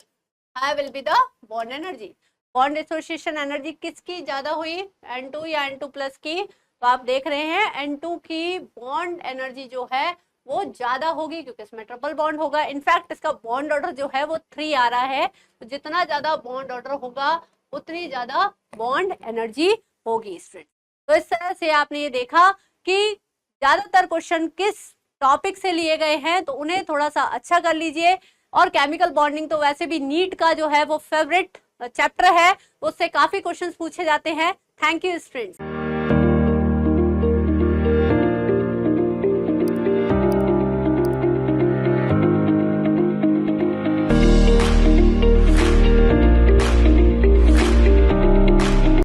higher will be the bond energy. Bond association energy किसकी ज्यादा हुई, N2 या N2 प्लस की? तो आप देख रहे हैं N2 की बॉन्ड एनर्जी जो है वो ज्यादा होगी क्योंकि इसमें ट्रिपल बॉन्ड होगा। इनफैक्ट इसका बॉन्ड ऑर्डर जो है वो 3 आ रहा है, तो जितना ज्यादा बॉन्ड ऑर्डर होगा उतनी ज्यादा बॉन्ड एनर्जी होगी स्टूडेंट। तो इस तरह से आपने ये देखा कि ज्यादातर क्वेश्चन किस टॉपिक से लिए गए हैं, तो उन्हें थोड़ा सा अच्छा कर लीजिए। और केमिकल बॉन्डिंग तो वैसे भी नीट का जो है वो फेवरेट चैप्टर है, उससे काफी क्वेश्चंस पूछे जाते हैं। Thank you students.